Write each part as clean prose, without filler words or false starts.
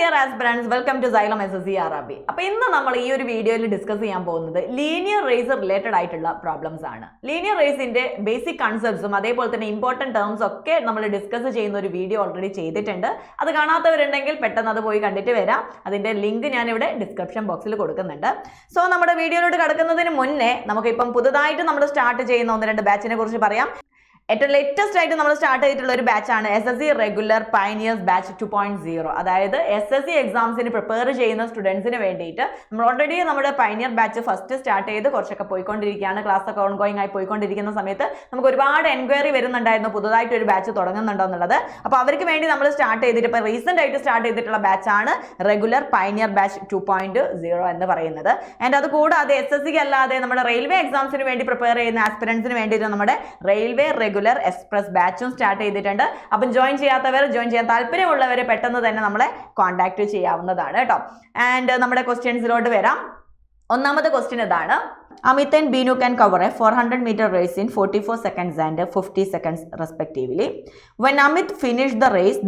dear aspirants, welcome to Xylem SSC RRB. അപ്പോൾ ഇന്ന് നമ്മൾ ഈ ഒരു വീഡിയോയിൽ ഡിസ്കസ് ചെയ്യാൻ പോകുന്നത് ലീനിയർ റേസ് റിലേറ്റഡ് ആയിട്ടുള്ള പ്രോബ്ലംസ് ആണ്. ലീനിയർ റേസിന്റെ ബേസിക് കൺസെപ്റ്റ്സും അതേപോലെ തന്നെ ഇമ്പോർട്ടന്റ് ടേംസ് ഒക്കെ നമ്മൾ ഡിസ്കസ് ചെയ്യുന്ന ഒരു വീഡിയോ ഓൾറെഡി ചെയ്തിട്ടുണ്ട്. അത് കാണാത്തവരുണ്ടെങ്കിൽ പെട്ടെന്ന് അത് പോയി കണ്ടിട്ട് വരാം. അതിന്റെ ലിങ്ക് ഞാൻ ഇവിടെ ഡിസ്ക്രിപ്ഷൻ ബോക്സിൽ കൊടുക്കുന്നുണ്ട്. സോ നമ്മുടെ വീഡിയോയിലോട്ട് കടക്കുന്നതിന് മുന്നേ നമുക്കിപ്പം പുതുതായിട്ട് നമ്മൾ സ്റ്റാർട്ട് ചെയ്യുന്ന ഒന്ന് രണ്ട് ബാച്ചിനെ കുറിച്ച് പറയാം. ഏറ്റവും ലേറ്റസ്റ്റ് ആയിട്ട് നമ്മൾ സ്റ്റാർട്ട് ചെയ്തിട്ടുള്ള ഒരു ബാച്ചാണ് SSC റെഗുലർ പയനിയേഴ്സ് ബാച്ച് 2.0. അതായത് SSC എക്സാംസിന് പ്രിപ്പയർ ചെയ്യുന്ന സ്റ്റുഡൻസിന് വേണ്ടിയിട്ട് നമ്മൾ ഓൾറെഡി നമ്മുടെ പയനിയർ ബാച്ച് ഫസ്റ്റ് സ്റ്റാർട്ട് ചെയ്ത് കുറച്ചൊക്കെ പോയിക്കൊണ്ടിരിക്കുകയാണ്. ക്ലാസ് ഒക്കെ ഓൺഗോയിങ് ആയി പോയിക്കൊണ്ടിരിക്കുന്ന സമയത്ത് നമുക്ക് ഒരുപാട് എൻക്വയറി വരുന്നുണ്ടായിരുന്നു പുതുതായിട്ട് ഒരു ബാച്ച് തുടങ്ങുന്നുണ്ടോ എന്നുള്ളത്. അപ്പോൾ അവർക്ക് വേണ്ടി നമ്മൾ സ്റ്റാർട്ട് ചെയ്തിട്ട് ഇപ്പോൾ റീസെന്റ് ആയിട്ട് സ്റ്റാർട്ട് ചെയ്തിട്ടുള്ള ബാച്ചാണ് റെഗുലർ പയനിയർ ബാച്ച് 2.0 എന്ന് പറയുന്നത്. ആൻഡ് അത് കൂടാതെ SSC അല്ലാതെ നമ്മുടെ റെയിൽവേ എക്സാംസിന് വേണ്ടി പ്രിപ്പയർ ചെയ്യുന്ന ആസ്പിരൻസിന് വേണ്ടിയിട്ട് നമ്മുടെ റെയിൽവേ റെഗുലർ എക്സ്പ്രസ് ബാച്ചും സ്റ്റാർട്ട് ചെയ്തിട്ടുണ്ട്. അപ്പം ജോയിൻ ചെയ്യാൻ താല്പര്യമുള്ളവർ പെട്ടെന്ന് തന്നെ നമ്മളെ കോൺടാക്ട് ചെയ്യാവുന്നതാണ് കേട്ടോ. ആൻഡ് നമ്മുടെ ക്വസ്റ്റ്യൻസിലോട്ട് വരാം. ഒന്നാമത്തെ ക്വസ്റ്റ്യൻ ഇതാണ്. Amit and Binu can cover a 400-meter race in 44 seconds and 50 seconds respectively. When Amit finished the race,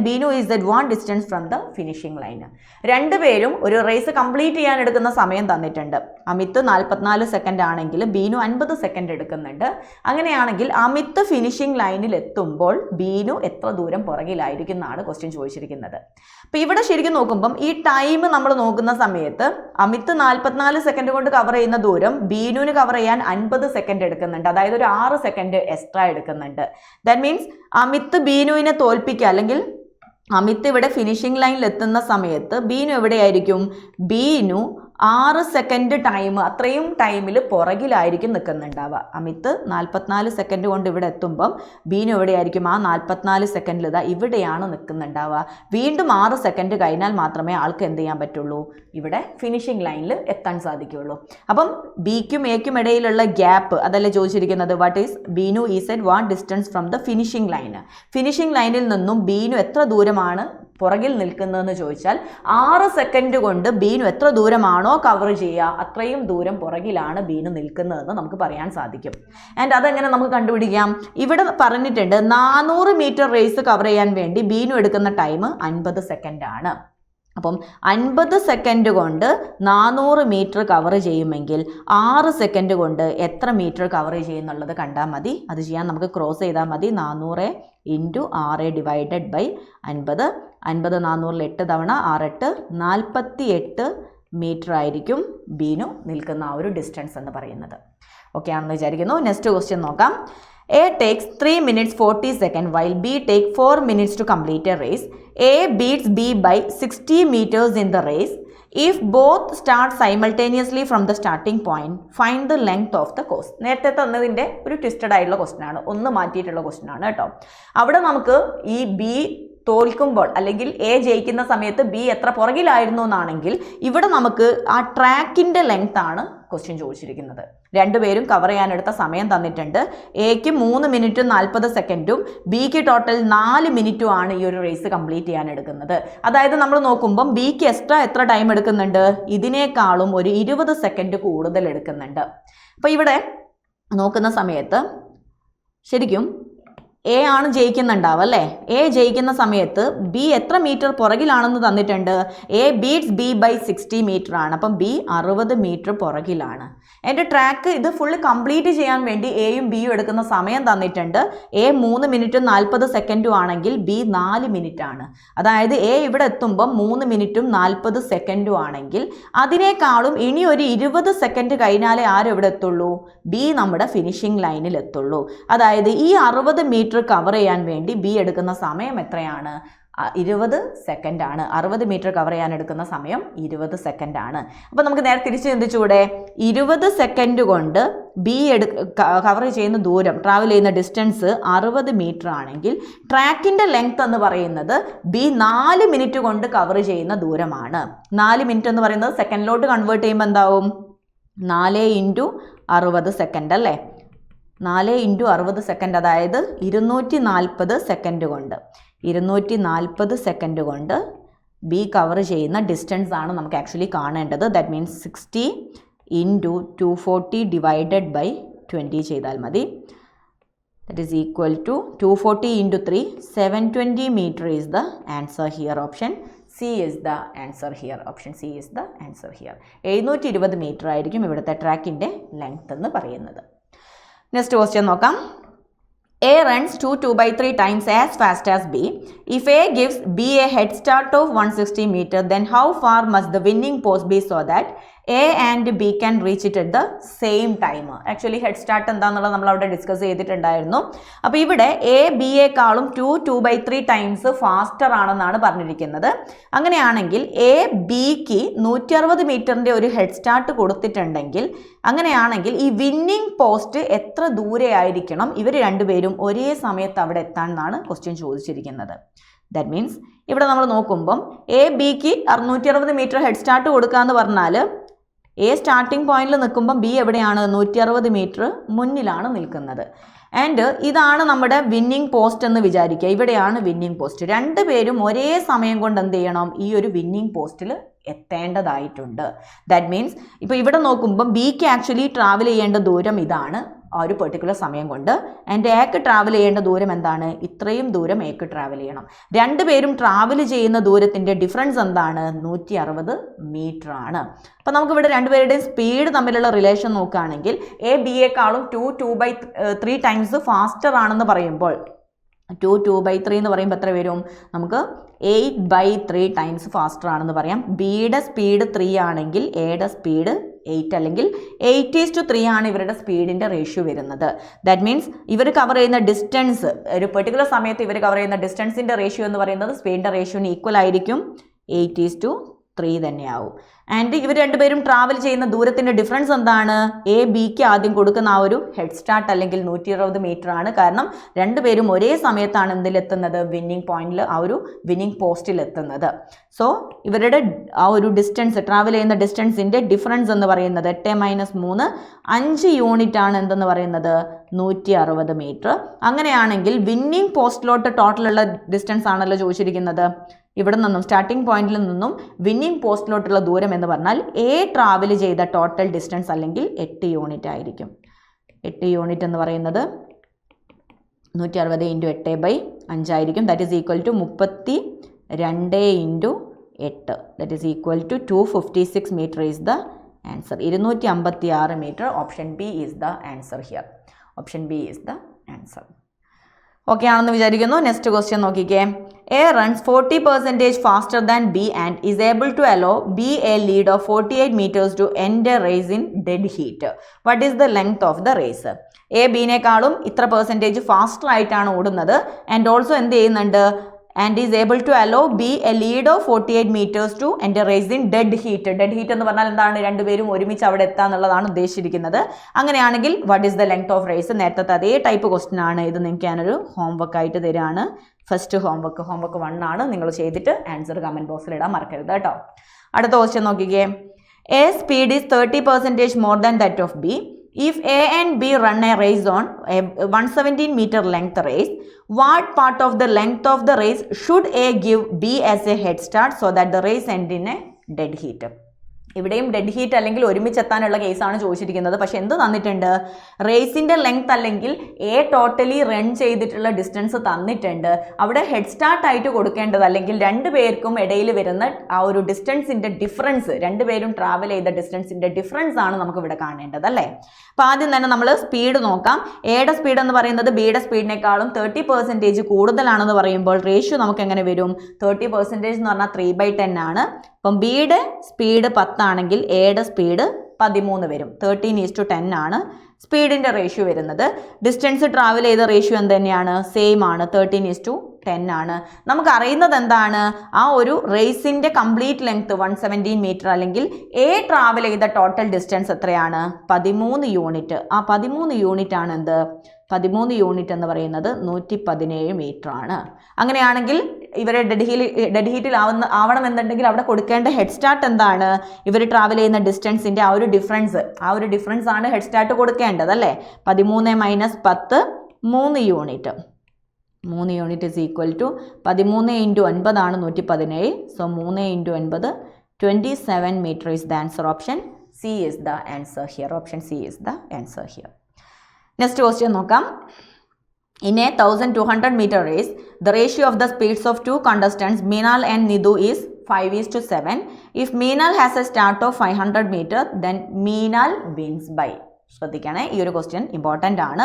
Binu is at one distance from the finishing line. രണ്ടുപേരും ഒരു റേസ് കംപ്ലീറ്റ് ചെയ്യാൻ എടുക്കുന്ന സമയം തന്നിട്ടുണ്ട്. അമിത് 44 സെക്കൻഡ് ആണെങ്കിൽ Beenu 50 second എടുക്കുന്നുണ്ട്. അങ്ങനെയാണെങ്കിൽ Amit finishing ലൈനിൽ എത്തുമ്പോൾ ബീനു എത്ര ദൂരം പുറകിലായിരിക്കും എന്നാണ് ക്വസ്റ്റ്യൻ ചോദിച്ചിരിക്കുന്നത്. അപ്പോൾ ഇവിടെ ശരിക്കും നോക്കുമ്പം ഈ ടൈം നമ്മൾ നോക്കുന്ന സമയത്ത് അമിത് 44 സെക്കൻഡ് കൊണ്ട് കവർ ചെയ്യുന്ന ദൂരം ബീനുവിന് കവർ ചെയ്യാൻ 50 സെക്കൻഡ് എടുക്കുന്നുണ്ട്. അതായത് ഒരു 6 സെക്കൻഡ് എക്സ്ട്രാ എടുക്കുന്നുണ്ട്. ദാറ്റ് മീൻസ് അമിത് ബീനുവിനെ തോൽപ്പിക്കുക, അല്ലെങ്കിൽ അമിത് ഇവിടെ ഫിനിഷിംഗ് ലൈനിൽ എത്തുന്ന സമയത്ത് ബീനു എവിടെയായിരിക്കും? ബീനു 6 സെക്കൻഡ് ടൈം, അത്രയും ടൈമിൽ പുറകിലായിരിക്കും നിൽക്കുന്നുണ്ടാവുക. അമിത് 44 സെക്കൻഡ് കൊണ്ട് ഇവിടെ എത്തുമ്പം ബീനു എവിടെയായിരിക്കും? ആ 44 സെക്കൻഡിൽ ഇതാ ഇവിടെയാണ് നിൽക്കുന്നുണ്ടാവുക. വീണ്ടും 6 സെക്കൻഡ് കഴിഞ്ഞാൽ മാത്രമേ ആൾക്ക് എന്ത് ചെയ്യാൻ പറ്റുള്ളൂ? ഇവിടെ ഫിനിഷിംഗ് ലൈനിൽ എത്താൻ സാധിക്കുകയുള്ളൂ. അപ്പം ബിക്കും എക്കും ഇടയിലുള്ള ഗ്യാപ്പ് അതല്ലേ ചോദിച്ചിരിക്കുന്നത്. What is Beenu is at what distance from the finishing line? Finishing ലൈനിൽ നിന്നും ബീനു എത്ര ദൂരമാണ് പുറകിൽ നിൽക്കുന്നതെന്ന് ചോദിച്ചാൽ 6 സെക്കൻഡ് കൊണ്ട് ബീനു എത്ര ദൂരമാണോ കവർ ചെയ്യുക അത്രയും ദൂരം പുറകിലാണ് ബീനു നിൽക്കുന്നതെന്ന് നമുക്ക് പറയാൻ സാധിക്കും. ആൻഡ് അതെങ്ങനെ നമുക്ക് കണ്ടുപിടിക്കാം? ഇവിടെ പറഞ്ഞിട്ടുണ്ട് 400 മീറ്റർ റേസ് കവർ ചെയ്യാൻ വേണ്ടി ബീനു എടുക്കുന്ന ടൈം 50 സെക്കൻഡ് ആണ്. അപ്പം 50 സെക്കൻഡ് കൊണ്ട് 400 മീറ്റർ കവർ ചെയ്യുമെങ്കിൽ 6 സെക്കൻഡ് കൊണ്ട് എത്ര മീറ്റർ കവർ ചെയ്യുന്നുള്ളത് കണ്ടാൽ മതി. അത് ചെയ്യാൻ നമുക്ക് ക്രോസ് ചെയ്താൽ മതി. 400 × 6 ഡിവൈഡഡ് ബൈ 50. 50 400 8 തവണ 6 48 മീറ്റർ ആയിരിക്കും ബീനു നിൽക്കുന്ന ആ ഒരു ഡിസ്റ്റൻസ് എന്ന് പറയുന്നത്. ഓക്കെ ആണെന്ന് വിചാരിക്കുന്നു. നെക്സ്റ്റ് ക്വസ്റ്റ്യൻ നോക്കാം. A takes 3 minutes 40 seconds while B takes 4 minutes to complete a race. A beats B by 60 meters in the race. If both start simultaneously from the starting point, find the length of the course. നേരത്തെ തന്നതിൻ്റെ ഒരു twisted ആയിട്ടുള്ള question ആണ്, ഒന്ന് മാറ്റിയിട്ടുള്ള question ആണ് കേട്ടോ. അവിടെ നമുക്ക് ഈ ബി തോൽക്കുമ്പോൾ അല്ലെങ്കിൽ എ ജയിക്കുന്ന സമയത്ത് ബി എത്ര പുറകിലായിരുന്നു എന്നാണെങ്കിൽ ഇവിടെ നമുക്ക് ആ ട്രാക്കിൻ്റെ ലെങ്ത് ആണ് ക്വസ്റ്റ്യൻ ചോദിച്ചിരിക്കുന്നത്. രണ്ടുപേരും കവർ ചെയ്യാനെടുത്ത സമയം തന്നിട്ടുണ്ട്. എക്ക് 3 മിനിറ്റും 40 സെക്കൻഡും ബിക്ക് ടോട്ടൽ 4 മിനിറ്റും ആണ് ഈ ഒരു റേസ് കംപ്ലീറ്റ് ചെയ്യാൻ എടുക്കുന്നത്. അതായത് നമ്മൾ നോക്കുമ്പം ബിക്ക് എത്ര ടൈം എടുക്കുന്നുണ്ട്? ഇതിനേക്കാളും ഒരു 20 സെക്കൻഡ് കൂടുതൽ എടുക്കുന്നുണ്ട്. അപ്പോൾ ഇവിടെ നോക്കുന്ന സമയത്ത് ശരിക്കും എ ആണ് ജയിക്കുന്നുണ്ടാവും അല്ലേ? എ ജയിക്കുന്ന സമയത്ത് ബി എത്ര മീറ്റർ പുറകിലാണെന്ന് തന്നിട്ടുണ്ട്. A beats B by 60 metre ആണ്. അപ്പം ബി 60 മീറ്റർ പുറകിലാണ്. എൻ്റെ ട്രാക്ക് ഇത് ഫുള്ള് കംപ്ലീറ്റ് ചെയ്യാൻ വേണ്ടി എയും ബിയും എടുക്കുന്ന സമയം തന്നിട്ടുണ്ട്. എ 3 മിനിറ്റും 40 സെക്കൻഡും ആണെങ്കിൽ ബി 4 മിനിറ്റ് ആണ്. അതായത് എ ഇവിടെ എത്തുമ്പം 3 മിനിറ്റും 40 സെക്കൻഡും ആണെങ്കിൽ അതിനേക്കാളും ഇനി ഒരു 20 സെക്കൻഡ് കഴിഞ്ഞാലേ ആരും എവിടെ എത്തുള്ളൂ? ബി നമ്മുടെ ഫിനിഷിംഗ് ലൈനിൽ എത്തുള്ളൂ. അതായത് ഈ 60 മീറ്റർ കവർ ചെയ്യാൻ വേണ്ടി ബി എടുക്കുന്ന സമയം എത്രയാണ്? 20 സെക്കൻഡ് ആണ്. 60 മീറ്റർ കവർ ചെയ്യാൻ എടുക്കുന്ന സമയം 20 സെക്കൻഡ് ആണ്. അപ്പോൾ നമുക്ക് നേരെ തിരിച്ച് ചിന്തിച്ചുകൂടെ? 20 സെക്കൻഡ് കൊണ്ട് ബി കവർ ചെയ്യുന്ന ദൂരം, ട്രാവൽ ചെയ്യുന്ന ഡിസ്റ്റൻസ് 60 മീറ്റർ ആണെങ്കിൽ ട്രാക്കിൻ്റെ ലെങ്ത് എന്ന് പറയുന്നത് ബി 4 മിനിറ്റ് കൊണ്ട് കവർ ചെയ്യുന്ന ദൂരമാണ്. 4 മിനിറ്റ് എന്ന് പറയുന്നത് സെക്കൻഡിലോട്ട് കൺവേർട്ട് ചെയ്യുമ്പോൾ എന്താവും? 4 × 60 സെക്കൻഡ് അല്ലേ? 4 × 60 സെക്കൻഡ്, അതായത് 240 സെക്കൻഡ് കൊണ്ട് 240 സെക്കൻഡ് കൊണ്ട് ബി കവർ ചെയ്യുന്ന ഡിസ്റ്റൻസ് ആണ് നമുക്ക് ആക്ച്വലി കാണേണ്ടത്. ദാറ്റ് മീൻസ് 60 × 240 ഡിവൈഡഡ് ബൈ 20 ചെയ്താൽ മതി. That is equal to 240 into 3, 720 meter is the answer here. Option C is the answer here. Option C is the answer here. 720 meter ആയിരിക്കും ഇവിടുത്തെ ട്രാക്കിൻ്റെ length എന്ന് പറയുന്നത്. നെക്സ്റ്റ് ക്വസ്റ്റ്യൻ നോക്കാം. A runs 2/3 times as fast as B. If A gives B a head start of 160 meter, then how far must the winning post be so that A and B can reach it at the same time? Actually head start എന്താണെന്നുള്ളത് നമ്മൾ അവിടെ discuss ചെയ്തിട്ടുണ്ടായിരുന്നു. അപ്പോൾ ഇവിടെ A B യെക്കാളും 2/3 times faster ആണെന്നാണ് പറഞ്ഞിരിക്കുന്നത്. അങ്ങനെയാണെങ്കിൽ A ബിക്ക് 160 മീറ്ററിൻ്റെ ഒരു ഹെഡ് സ്റ്റാർട്ട് കൊടുത്തിട്ടുണ്ടെങ്കിൽ അങ്ങനെയാണെങ്കിൽ ഈ വിന്നിംഗ് പോസ്റ്റ് എത്ര ദൂരെ ആയിരിക്കണം ഇവർ രണ്ടുപേരും ഒരേ സമയത്ത് അവിടെ എത്താൻ എന്നാണ് ക്വസ്റ്റ്യൻ ചോദിച്ചിരിക്കുന്നത്. ദാറ്റ് മീൻസ് ഇവിടെ നമ്മൾ നോക്കുമ്പം എ ബിക്ക് 660 മീറ്റർ ഹെഡ് സ്റ്റാർട്ട് കൊടുക്കുക എന്ന് പറഞ്ഞാൽ എ സ്റ്റാർട്ടിംഗ് പോയിന്റിൽ നിൽക്കുമ്പം ബി എവിടെയാണ് 160 മീറ്റർ മുന്നിലാണ് നിൽക്കുന്നത്. ആൻഡ് ഇതാണ് നമ്മുടെ വിന്നിംഗ് പോസ്റ്റ് എന്ന് വിചാരിക്കുക. ഇവിടെയാണ് വിന്നിംഗ് പോസ്റ്റ്. രണ്ടുപേരും ഒരേ സമയം കൊണ്ട് എന്ത് ചെയ്യണം? ഈ ഒരു വിന്നിംഗ് പോസ്റ്റിൽ എത്തേണ്ടതായിട്ടുണ്ട്. ദാറ്റ് മീൻസ് ഇപ്പോൾ ഇവിടെ നോക്കുമ്പം ബിക്ക് ആക്ച്വലി ട്രാവൽ ചെയ്യേണ്ട ദൂരം ഇതാണ് ആ ഒരു പെർട്ടിക്കുലർ സമയം കൊണ്ട്. ആൻഡ് എക്ക് ട്രാവൽ ചെയ്യേണ്ട ദൂരം എന്താണ്? ഇത്രയും ദൂരം എക്ക് ട്രാവൽ ചെയ്യണം. രണ്ടുപേരും ട്രാവൽ ചെയ്യുന്ന ദൂരത്തിൻ്റെ ഡിഫറൻസ് എന്താണ്? 160 മീറ്റർ ആണ്. അപ്പോൾ നമുക്കിവിടെ രണ്ടുപേരുടെയും സ്പീഡ് തമ്മിലുള്ള റിലേഷൻ നോക്കുകയാണെങ്കിൽ എ ബി യെക്കാളും 2/3 ടൈംസ് ഫാസ്റ്റർ ആണെന്ന് പറയുമ്പോൾ 2/3 എന്ന് പറയുമ്പോൾ എത്ര വരും? നമുക്ക് 8/3 ടൈംസ് ഫാസ്റ്റർ ആണെന്ന് പറയാം. ബിയുടെ സ്പീഡ് 3 ആണെങ്കിൽ എയുടെ സ്പീഡ് 8 അല്ലെങ്കിൽ 8:3 ആണ് ഇവരുടെ സ്പീഡിൻ്റെ റേഷ്യോ വരുന്നത്. ദാറ്റ് മീൻസ് ഇവർ കവർ ചെയ്യുന്ന ഡിസ്റ്റൻസ് ഒരു പെർട്ടിക്കുലർ സമയത്ത് ഇവർ കവർ ചെയ്യുന്ന ഡിസ്റ്റൻസിൻ്റെ റേഷ്യോ എന്ന് പറയുന്നത് സ്പീഡിൻ്റെ റേഷ്യോന് ഈക്വൽ ആയിരിക്കും. 8:3 തന്നെയാവും. ആൻഡ് ഇവർ രണ്ടുപേരും ട്രാവൽ ചെയ്യുന്ന ദൂരത്തിൻ്റെ ഡിഫറൻസ് എന്താണ്? എ ബിക്ക് ആദ്യം കൊടുക്കുന്ന ആ ഒരു ഹെഡ് സ്റ്റാർട്ട് അല്ലെങ്കിൽ 160 മീറ്റർ ആണ്. കാരണം രണ്ടുപേരും ഒരേ സമയത്താണ് എന്തിലെത്തുന്നത്? വിന്നിംഗ് പോയിന്റിൽ, ആ ഒരു വിന്നിംഗ് പോസ്റ്റിൽ എത്തുന്നത്. സോ ഇവരുടെ ആ ഒരു ഡിസ്റ്റൻസ്, ട്രാവൽ ചെയ്യുന്ന ഡിസ്റ്റൻസിൻ്റെ ഡിഫറൻസ് എന്ന് പറയുന്നത് 8 - 3 5 യൂണിറ്റ് ആണ്. എന്തെന്ന് പറയുന്നത്? 160 മീറ്റർ. അങ്ങനെയാണെങ്കിൽ വിന്നിംഗ് പോസ്റ്റിലോട്ട് ടോട്ടലുള്ള ഡിസ്റ്റൻസ് ആണല്ലോ ചോദിച്ചിരിക്കുന്നത്. ഇവിടെ നിന്നും സ്റ്റാർട്ടിംഗ് പോയിന്റിൽ നിന്നും വിന്നിംഗ് പോസ്റ്റിലോട്ടുള്ള ദൂരം എന്ന് പറഞ്ഞാൽ എ ട്രാവൽ ചെയ്ത ടോട്ടൽ ഡിസ്റ്റൻസ് അല്ലെങ്കിൽ 8 യൂണിറ്റ് ആയിരിക്കും. 8 യൂണിറ്റ് എന്ന് പറയുന്നത് 160 × 8/5 ആയിരിക്കും. That is equal to 32 × 8. That is equal to 256 metre is the answer. 256 metre. Option B is the answer here. Option B is the answer. Okay ആണെന്ന് വിചാരിക്കുന്നു. Next question നോക്കിക്കേ. A runs 40% faster than B and is able to allow B a lead of 48 meters to end a race in dead heat. What is the length of the race? A ബിനേക്കാളും ഇത്ര percentage faster ആയിട്ടാണ് ഓടുന്നത്. And also എന്ത് ചെയ്യുന്നുണ്ട്? And is able to allow B a lead of 48 meters to എൻ്റെ race in dead heat. Dead heat എന്ന് പറഞ്ഞാൽ എന്താണ്? രണ്ടുപേരും ഒരുമിച്ച് അവിടെ എത്താന്നുള്ളതാണ് ഉദ്ദേശിച്ചിരിക്കുന്നത്. അങ്ങനെയാണെങ്കിൽ what is the length of race? നേരത്തെ അതേ ടൈപ്പ് ക്വസ്റ്റ്യൻ ആണ് ഇത്. നിങ്ങൾക്ക് ഞാനൊരു ഹോംവർക്ക് ആയിട്ട് തരാണ്. ഫസ്റ്റ് ഹോംവർക്ക് 1 ആണ്. നിങ്ങൾ ചെയ്തിട്ട് ആൻസർ കമൻറ്റ് ബോക്സിൽ ഇടാൻ മറക്കരുത് കേട്ടോ. അടുത്ത ക്വസ്റ്റ്യൻ നോക്കിക്കേ. A speed is 30% more than that of B. If A and B run a race on a 117 meter length race, what part of the length of the race should A give B as a head start so that the race end in a dead heat? ഇവിടെയും dead heat അല്ലെങ്കിൽ ഒരുമിച്ചെത്താനുള്ള കേസാണ് ചോദിച്ചിരിക്കുന്നത്. പക്ഷെ എന്ത് തന്നിട്ടുണ്ട്? റേസിൻ്റെ length അല്ലെങ്കിൽ A totally run ചെയ്തിട്ടുള്ള distance തന്നിട്ടുണ്ട്. അവിടെ ഹെഡ് സ്റ്റാർട്ട് ആയിട്ട് കൊടുക്കേണ്ടത് അല്ലെങ്കിൽ രണ്ടുപേർക്കും ഇടയിൽ വരുന്ന ആ ഒരു ഡിസ്റ്റൻസിൻ്റെ ഡിഫറൻസ്, രണ്ടുപേരും ട്രാവൽ ചെയ്ത ഡിസ്റ്റൻസിൻ്റെ ഡിഫറൻസ് ആണ് നമുക്ക് ഇവിടെ കാണേണ്ടത് അല്ലേ. അപ്പോൾ ആദ്യം തന്നെ നമ്മൾ സ്പീഡ് നോക്കാം. എയുടെ സ്പീഡ് എന്ന് പറയുന്നത് ബിയുടെ സ്പീഡിനേക്കാളും 30% കൂടുതലാണെന്ന് പറയുമ്പോൾ റേഷ്യോ നമുക്ക് എങ്ങനെ വരും? 30% എന്ന് പറഞ്ഞാൽ 3/10 ആണ്. അപ്പം ബിയുടെ സ്പീഡ് 10 ആണെങ്കിൽ എയുടെ സ്പീഡ് 13 വരും. 13:10 ആണ് സ്പീഡിൻ്റെ റേഷ്യോ വരുന്നത്. ഡിസ്റ്റൻസ് ട്രാവൽ ചെയ്ത റേഷ്യോ എന്ത് തന്നെയാണ്? സെയിം ആണ്, 13:10 ആണ്. നമുക്ക് അറിയുന്നത് എന്താണ്? ആ ഒരു റേസിൻ്റെ കംപ്ലീറ്റ് ലെങ്ത് 117 മീറ്റർ അല്ലെങ്കിൽ എ ട്രാവൽ ചെയ്ത ടോട്ടൽ ഡിസ്റ്റൻസ് എത്രയാണ്? 13 യൂണിറ്റ്. ആ 13 യൂണിറ്റ് ആണ് എന്ത്? 13 യൂണിറ്റ് എന്ന് പറയുന്നത് 117 മീറ്റർ ആണ്. അങ്ങനെയാണെങ്കിൽ ഇവരെ ഡെഡ് ഹീറ്റിൽ ആവണമെന്നുണ്ടെങ്കിൽ അവിടെ കൊടുക്കേണ്ട ഹെഡ് സ്റ്റാർട്ട് എന്താണ്? ഇവർ ട്രാവൽ ചെയ്യുന്ന ഡിസ്റ്റൻസിൻ്റെ ആ ഒരു ഡിഫറൻസ് ആണ് ഹെഡ് സ്റ്റാർട്ട് കൊടുക്കേണ്ടത് അല്ലേ. 13 - 10 3 unit. 3 unit is equal to 13 × 9 ആണ് 117. So 3 × 9 27 metre is the answer. Option C is the answer here. Option C is the answer here. Next question നോക്കാം. In a 1200 meter race, the ratio of the speeds of two contestants, Meenal and Nidhu, is 5:7. If Meenal has a start of 500 meter, then Meenal wins by. ശ്രദ്ധിക്കണേ, ഈ ഒരു question important ആണ്.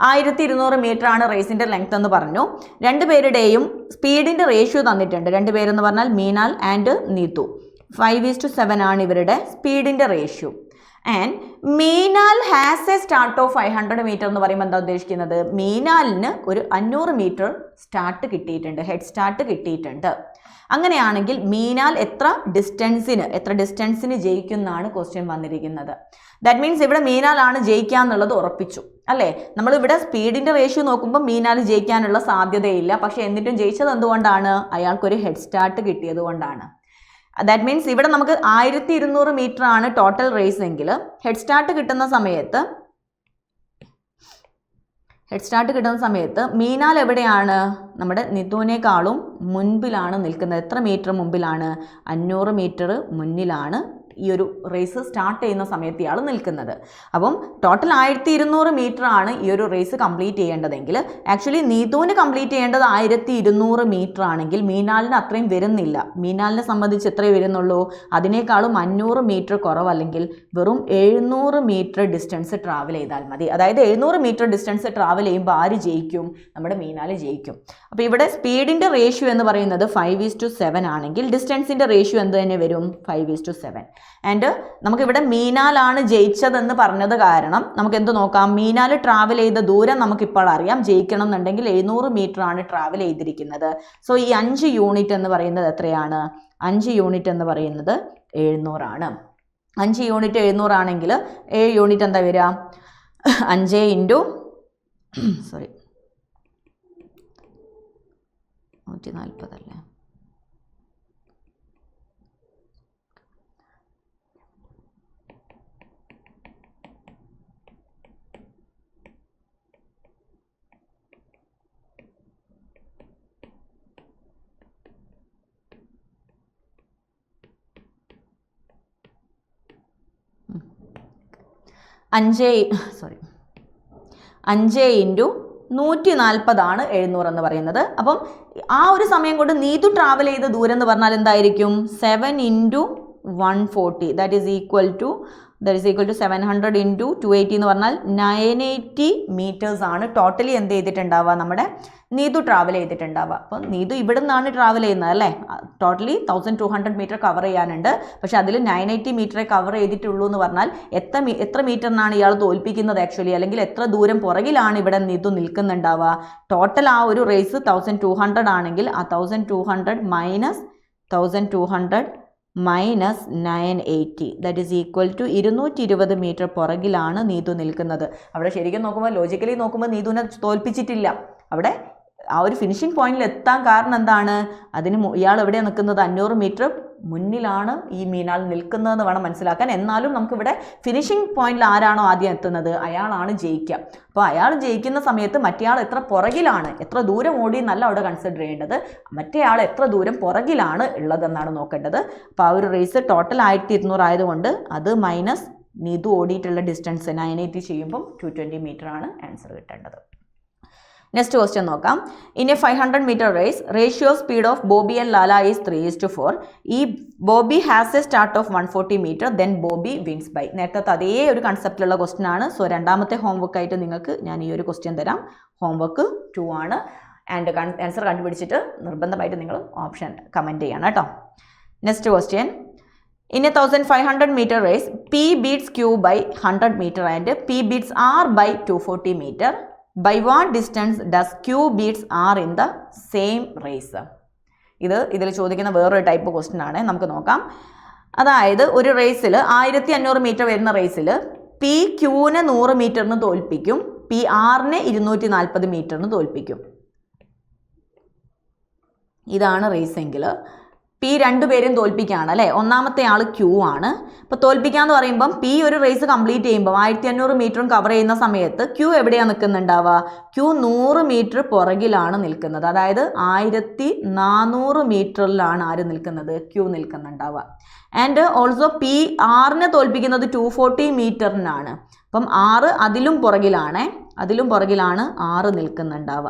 1200 metre ആണ് റേസിൻ്റെ length എന്ന് പറഞ്ഞു. രണ്ടുപേരുടെയും സ്പീഡിൻ്റെ ratio തന്നിട്ടുണ്ട്. രണ്ടുപേരെന്ന് പറഞ്ഞാൽ മീനാൽ ആൻഡ് നീതു. 5:7 ആണ് ഇവരുടെ സ്പീഡിൻ്റെ ratio. And Meenal has a start of 500 meter എന്ന് പറയുമ്പോൾ എന്താ ഉദ്ദേശിക്കുന്നത്? മീനാലിന് ഒരു 500 മീറ്റർ സ്റ്റാർട്ട് കിട്ടിയിട്ടുണ്ട്, ഹെഡ് സ്റ്റാർട്ട് കിട്ടിയിട്ടുണ്ട്. അങ്ങനെയാണെങ്കിൽ മീനാൽ എത്ര ഡിസ്റ്റൻസിന് ജയിക്കുമെന്നാണ് ക്വസ്റ്റ്യൻ വന്നിരിക്കുന്നത്. ദാറ്റ് മീൻസ് ഇവിടെ മീനാലാണ് ജയിക്കുക എന്നുള്ളത് ഉറപ്പിച്ചു അല്ലേ? നമ്മളിവിടെ സ്പീഡിൻ്റെ റേഷ്യോ നോക്കുമ്പോൾ മീനാൽ ജയിക്കാനുള്ള സാധ്യതയില്ല. പക്ഷേ എന്നിട്ടും ജയിച്ചത് എന്തുകൊണ്ടാണ്? അയാൾക്കൊരു ഹെഡ് സ്റ്റാർട്ട് കിട്ടിയത് കൊണ്ടാണ്. ദാറ്റ് മീൻസ് ഇവിടെ നമുക്ക് 1200 മീറ്റർ ആണ് ടോട്ടൽ റേസ് എങ്കിൽ ഹെഡ് സ്റ്റാർട്ട് കിട്ടുന്ന സമയത്ത് മീനാൽ എവിടെയാണ്? നമ്മുടെ നിതുവിനേക്കാളും മുൻപിലാണ് നിൽക്കുന്നത്. എത്ര മീറ്റർ മുമ്പിലാണ്? 500 മീറ്റർ മുന്നിലാണ് ഈ ഒരു റേസ് സ്റ്റാർട്ട് ചെയ്യുന്ന സമയത്ത് ഇയാൾ നിൽക്കുന്നത്. അപ്പം ടോട്ടൽ 1200 മീറ്റർ ആണ് ഈ ഒരു റേസ് കംപ്ലീറ്റ് ചെയ്യേണ്ടതെങ്കിൽ ആക്ച്വലി നീതുവിന് കംപ്ലീറ്റ് ചെയ്യേണ്ടത് 1200 മീറ്റർ ആണെങ്കിൽ മീനാലിന് അത്രയും വരുന്നില്ല. മീനാലിനെ സംബന്ധിച്ച് എത്രയേ വരുന്നുള്ളൂ? അതിനേക്കാളും 500 മീറ്റർ കുറവല്ലെങ്കിൽ വെറും 700 മീറ്റർ ഡിസ്റ്റൻസ് ട്രാവൽ ചെയ്താൽ മതി. അതായത് 700 മീറ്റർ ഡിസ്റ്റൻസ് ട്രാവൽ ചെയ്യുമ്പോൾ ആര് ജയിക്കും? നമ്മുടെ മീനാൽ ജയിക്കും. അപ്പോൾ ഇവിടെ സ്പീഡിൻ്റെ റേഷ്യോ എന്ന് പറയുന്നത് 5:7 ആണെങ്കിൽ ഡിസ്റ്റൻസിൻ്റെ റേഷ്യോ എന്ത് തന്നെ വരും? 5:7. ആൻഡ് നമുക്കിവിടെ മീനാലാണ് ജയിച്ചതെന്ന് പറഞ്ഞത് കാരണം നമുക്ക് എന്ത് നോക്കാം? മീനാൽ ട്രാവൽ ചെയ്ത ദൂരം നമുക്കിപ്പോൾ അറിയാം. ജയിക്കണം എന്നുണ്ടെങ്കിൽ 700 മീറ്റർ ആണ് ട്രാവൽ ചെയ്തിരിക്കുന്നത്. സോ ഈ 5 യൂണിറ്റ് എന്ന് പറയുന്നത് എത്രയാണ്? 5 യൂണിറ്റ് എന്ന് പറയുന്നത് 700 ആണ്. 5 യൂണിറ്റ് 700 ആണെങ്കിൽ 7 യൂണിറ്റ് എന്താ വരിക? 5 ഇൻറ്റു 140 അല്ലേ? അഞ്ച് ഇൻറ്റു 140 ആണ് 700 എന്ന് പറയുന്നത്. അപ്പം ആ ഒരു സമയം കൊണ്ട് നീതു ട്രാവൽ ചെയ്ത ദൂരം എന്ന് പറഞ്ഞാൽ എന്തായിരിക്കും? 7 into 140 that is equal to 700 into 280 എന്ന് പറഞ്ഞാൽ 980 മീറ്റേഴ്സ് ആണ് ടോട്ടലി എന്ത് ചെയ്തിട്ടുണ്ടാവുക? നമ്മുടെ നീതു ട്രാവൽ ചെയ്തിട്ടുണ്ടാവുക. അപ്പം നീതു ഇവിടെ നിന്നാണ് ട്രാവൽ ചെയ്യുന്നത് അല്ലേ? ടോട്ടലി 1200 മീറ്റർ കവർ ചെയ്യാനുണ്ട്. പക്ഷെ അതിൽ 980 മീറ്ററെ കവർ ചെയ്തിട്ടുള്ളൂ എന്ന് പറഞ്ഞാൽ എത്ര മീറ്ററിനാണ് ഇയാൾ തോൽപ്പിക്കുന്നത് ആക്ച്വലി? അല്ലെങ്കിൽ എത്ര ദൂരം പുറകിലാണ് ഇവിടെ നീതു നിൽക്കുന്നുണ്ടാവുക? ടോട്ടൽ ആ ഒരു റേസ് 1200 ആണെങ്കിൽ ആ 1200 minus 980 that is equal to 220 meter പുറകിലാണ് നീതു നിൽക്കുന്നത്. അവിടെ ശരിക്കും നോക്കുമ്പോൾ ലോജിക്കലി നോക്കുമ്പോൾ നീതുവിനെ തോൽപ്പിച്ചിട്ടില്ല. അവിടെ ആ ഒരു ഫിനിഷിംഗ് പോയിന്റിൽ എത്താൻ കാരണം എന്താണ്? ഇയാൾ എവിടെയാണ് നിൽക്കുന്നത്? 500 മീറ്റർ മുന്നിലാണ് ഈ മീനാൽ നിൽക്കുന്നതെന്ന് വേണം മനസ്സിലാക്കാൻ. എന്നാലും നമുക്കിവിടെ ഫിനിഷിംഗ് പോയിന്റിൽ ആരാണോ ആദ്യം എത്തുന്നത് അയാളാണ് ജയിക്കുക. അപ്പോൾ അയാൾ ജയിക്കുന്ന സമയത്ത് മറ്റേയാൾ എത്ര പുറകിലാണ്, എത്ര ദൂരം ഓടി എന്നല്ല അവിടെ കൺസിഡർ ചെയ്യേണ്ടത്, മറ്റേയാൾ എത്ര ദൂരം പുറകിലാണ് ഉള്ളതെന്നാണ് നോക്കേണ്ടത്. അപ്പോൾ ആ ഒരു റേസ് ടോട്ടൽ 1200 ആയതുകൊണ്ട് അത് മൈനസ് നീതു ഓടിയിട്ടുള്ള ഡിസ്റ്റൻസ് 980 ചെയ്യുമ്പം 220 മീറ്റർ ആണ് ആൻസർ കിട്ടേണ്ടത്. നെക്സ്റ്റ് ക്വസ്റ്റ്യൻ നോക്കാം. In a 500 metre race ratio speed of Bobby and Lala is 3:4. ഈ Bobby has a start of 140 metre then Bobby wins by. നേരത്തെ അതേ ഒരു കൺസെപ്റ്റിലുള്ള ക്വസ്റ്റ്യൻ ആണ്. സോ രണ്ടാമത്തെ ഹോംവർക്ക് ആയിട്ട് നിങ്ങൾക്ക് ഞാൻ ഈ ഒരു ക്വസ്റ്റ്യൻ തരാം. ഹോംവർക്ക് 2 ആണ്. ആൻഡ് ആൻസർ കണ്ടുപിടിച്ചിട്ട് നിർബന്ധമായിട്ട് നിങ്ങൾ ഓപ്ഷൻ കമൻറ്റ് ചെയ്യണം കേട്ടോ. Next question. In a 1500 meter race, P beats Q by 100 meter and P beats R by 240 meter. By what distance does Q beats R in the same race? ഇതിൽ ചോദിക്കുന്ന വേറൊരു type question ആണ്. നമുക്ക് നോക്കാം. അതായത് ഒരു റേസിൽ 1500 മീറ്റർ വരുന്ന റേസിൽ P ക്യൂനെ 100 മീറ്ററിന് തോൽപ്പിക്കും, പി ആറിനെ 240 മീറ്ററിന് തോൽപ്പിക്കും. ഇതാണ് റേസെങ്കിൽ പി രണ്ടുപേരും തോൽപ്പിക്കുകയാണ് അല്ലേ? ഒന്നാമത്തെ ആൾ ക്യൂ ആണ്. അപ്പോൾ തോൽപ്പിക്കാന്ന് പറയുമ്പം പി ഒരു റേസ് കംപ്ലീറ്റ് ചെയ്യുമ്പോൾ 1500 മീറ്ററും കവർ ചെയ്യുന്ന സമയത്ത് ക്യൂ എവിടെയാണ് നിൽക്കുന്നുണ്ടാവുക? ക്യൂ 100 മീറ്റർ പുറകിലാണ് നിൽക്കുന്നത്. അതായത് 1400 മീറ്ററിലാണ് ആര് നിൽക്കുന്നത്? ക്യൂ നിൽക്കുന്നുണ്ടാവുക. ആൻഡ് ഓൾസോ പി ആറിനെ തോൽപ്പിക്കുന്നത് 240 മീറ്ററിനാണ്. അപ്പം 6 അതിലും പുറകിലാണ് 6 നിൽക്കുന്നുണ്ടാവുക.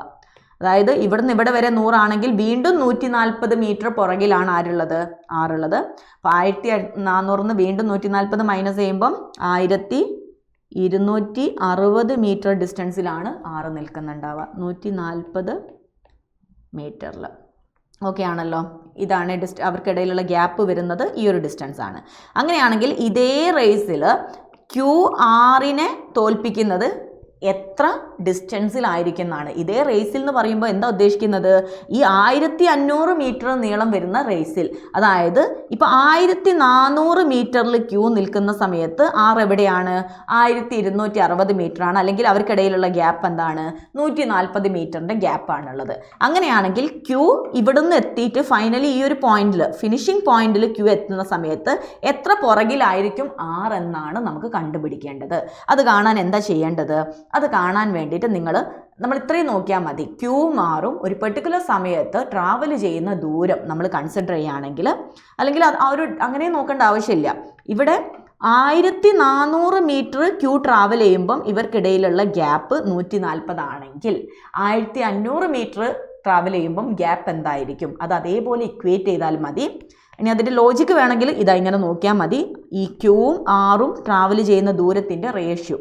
അതായത് ഇവിടുന്ന് ഇവിടെ വരെ 100 ആണെങ്കിൽ വീണ്ടും 140 മീറ്റർ പുറകിലാണ് ആരുള്ളത്? 6 ഉള്ളത്. അപ്പോൾ 1400 വീണ്ടും 140 മൈനസ് ചെയ്യുമ്പം 1260 മീറ്റർ ഡിസ്റ്റൻസിലാണ് 6 നിൽക്കുന്നുണ്ടാവുക, 140 മീറ്ററിൽ. ഓക്കെ ആണല്ലോ. ഇതാണ് അവർക്കിടയിലുള്ള ഗ്യാപ്പ് വരുന്നത്, ഈ ഒരു ഡിസ്റ്റൻസ് ആണ്. അങ്ങനെയാണെങ്കിൽ ഇതേ റേസിൽ QR-നെ തോൽപ്പിക്കുന്നത് എത്ര ഡിസ്റ്റൻസിലായിരിക്കും എന്നാണ്. ഇതേ റേസിൽ എന്ന് പറയുമ്പോൾ എന്താ ഉദ്ദേശിക്കുന്നത്? ഈ 1500 മീറ്റർ നീളം വരുന്ന റേസിൽ, അതായത് ഇപ്പോൾ 1400 മീറ്ററിൽ ക്യൂ നിൽക്കുന്ന സമയത്ത് R എവിടെയാണ്? 1260 മീറ്ററാണ്. അല്ലെങ്കിൽ അവർക്കിടയിലുള്ള ഗ്യാപ്പ് എന്താണ്? 140 മീറ്ററിൻ്റെ ഗ്യാപ്പാണുള്ളത്. അങ്ങനെയാണെങ്കിൽ ക്യൂ ഇവിടുന്ന് എത്തിയിട്ട് ഫൈനലി ഈ ഒരു പോയിന്റിൽ, ഫിനിഷിംഗ് പോയിന്റിൽ ക്യൂ എത്തുന്ന സമയത്ത് എത്ര പുറകിലായിരിക്കും R എന്നാണ് നമുക്ക് കണ്ടുപിടിക്കേണ്ടത്. അത് കാണാൻ എന്താ ചെയ്യേണ്ടത്? അത് കാണാൻ വേണ്ടിയിട്ട് നമ്മൾ ഇത്രയും നോക്കിയാൽ മതി. ക്യൂ മാറും ഒരു പെർട്ടിക്കുലർ സമയത്ത് ട്രാവൽ ചെയ്യുന്ന ദൂരം നമ്മൾ കൺസിഡർ ചെയ്യുകയാണെങ്കിൽ, അല്ലെങ്കിൽ അങ്ങനെ നോക്കേണ്ട ആവശ്യമില്ല. ഇവിടെ 1400 മീറ്റർ ക്യൂ ട്രാവൽ ചെയ്യുമ്പം ഇവർക്കിടയിലുള്ള ഗ്യാപ്പ് 140 ആണെങ്കിൽ 1500 മീറ്റർ ട്രാവൽ ചെയ്യുമ്പം ഗ്യാപ്പ് എന്തായിരിക്കും? അത് അതേപോലെ ഇക്വേറ്റ് ചെയ്താൽ മതി. ഇനി അതിൻ്റെ ലോജിക്ക് വേണമെങ്കിൽ ഇങ്ങനെ നോക്കിയാൽ മതി. ഈ ക്യൂവും R-ഉം ട്രാവൽ ചെയ്യുന്ന ദൂരത്തിൻ്റെ റേഷ്യോ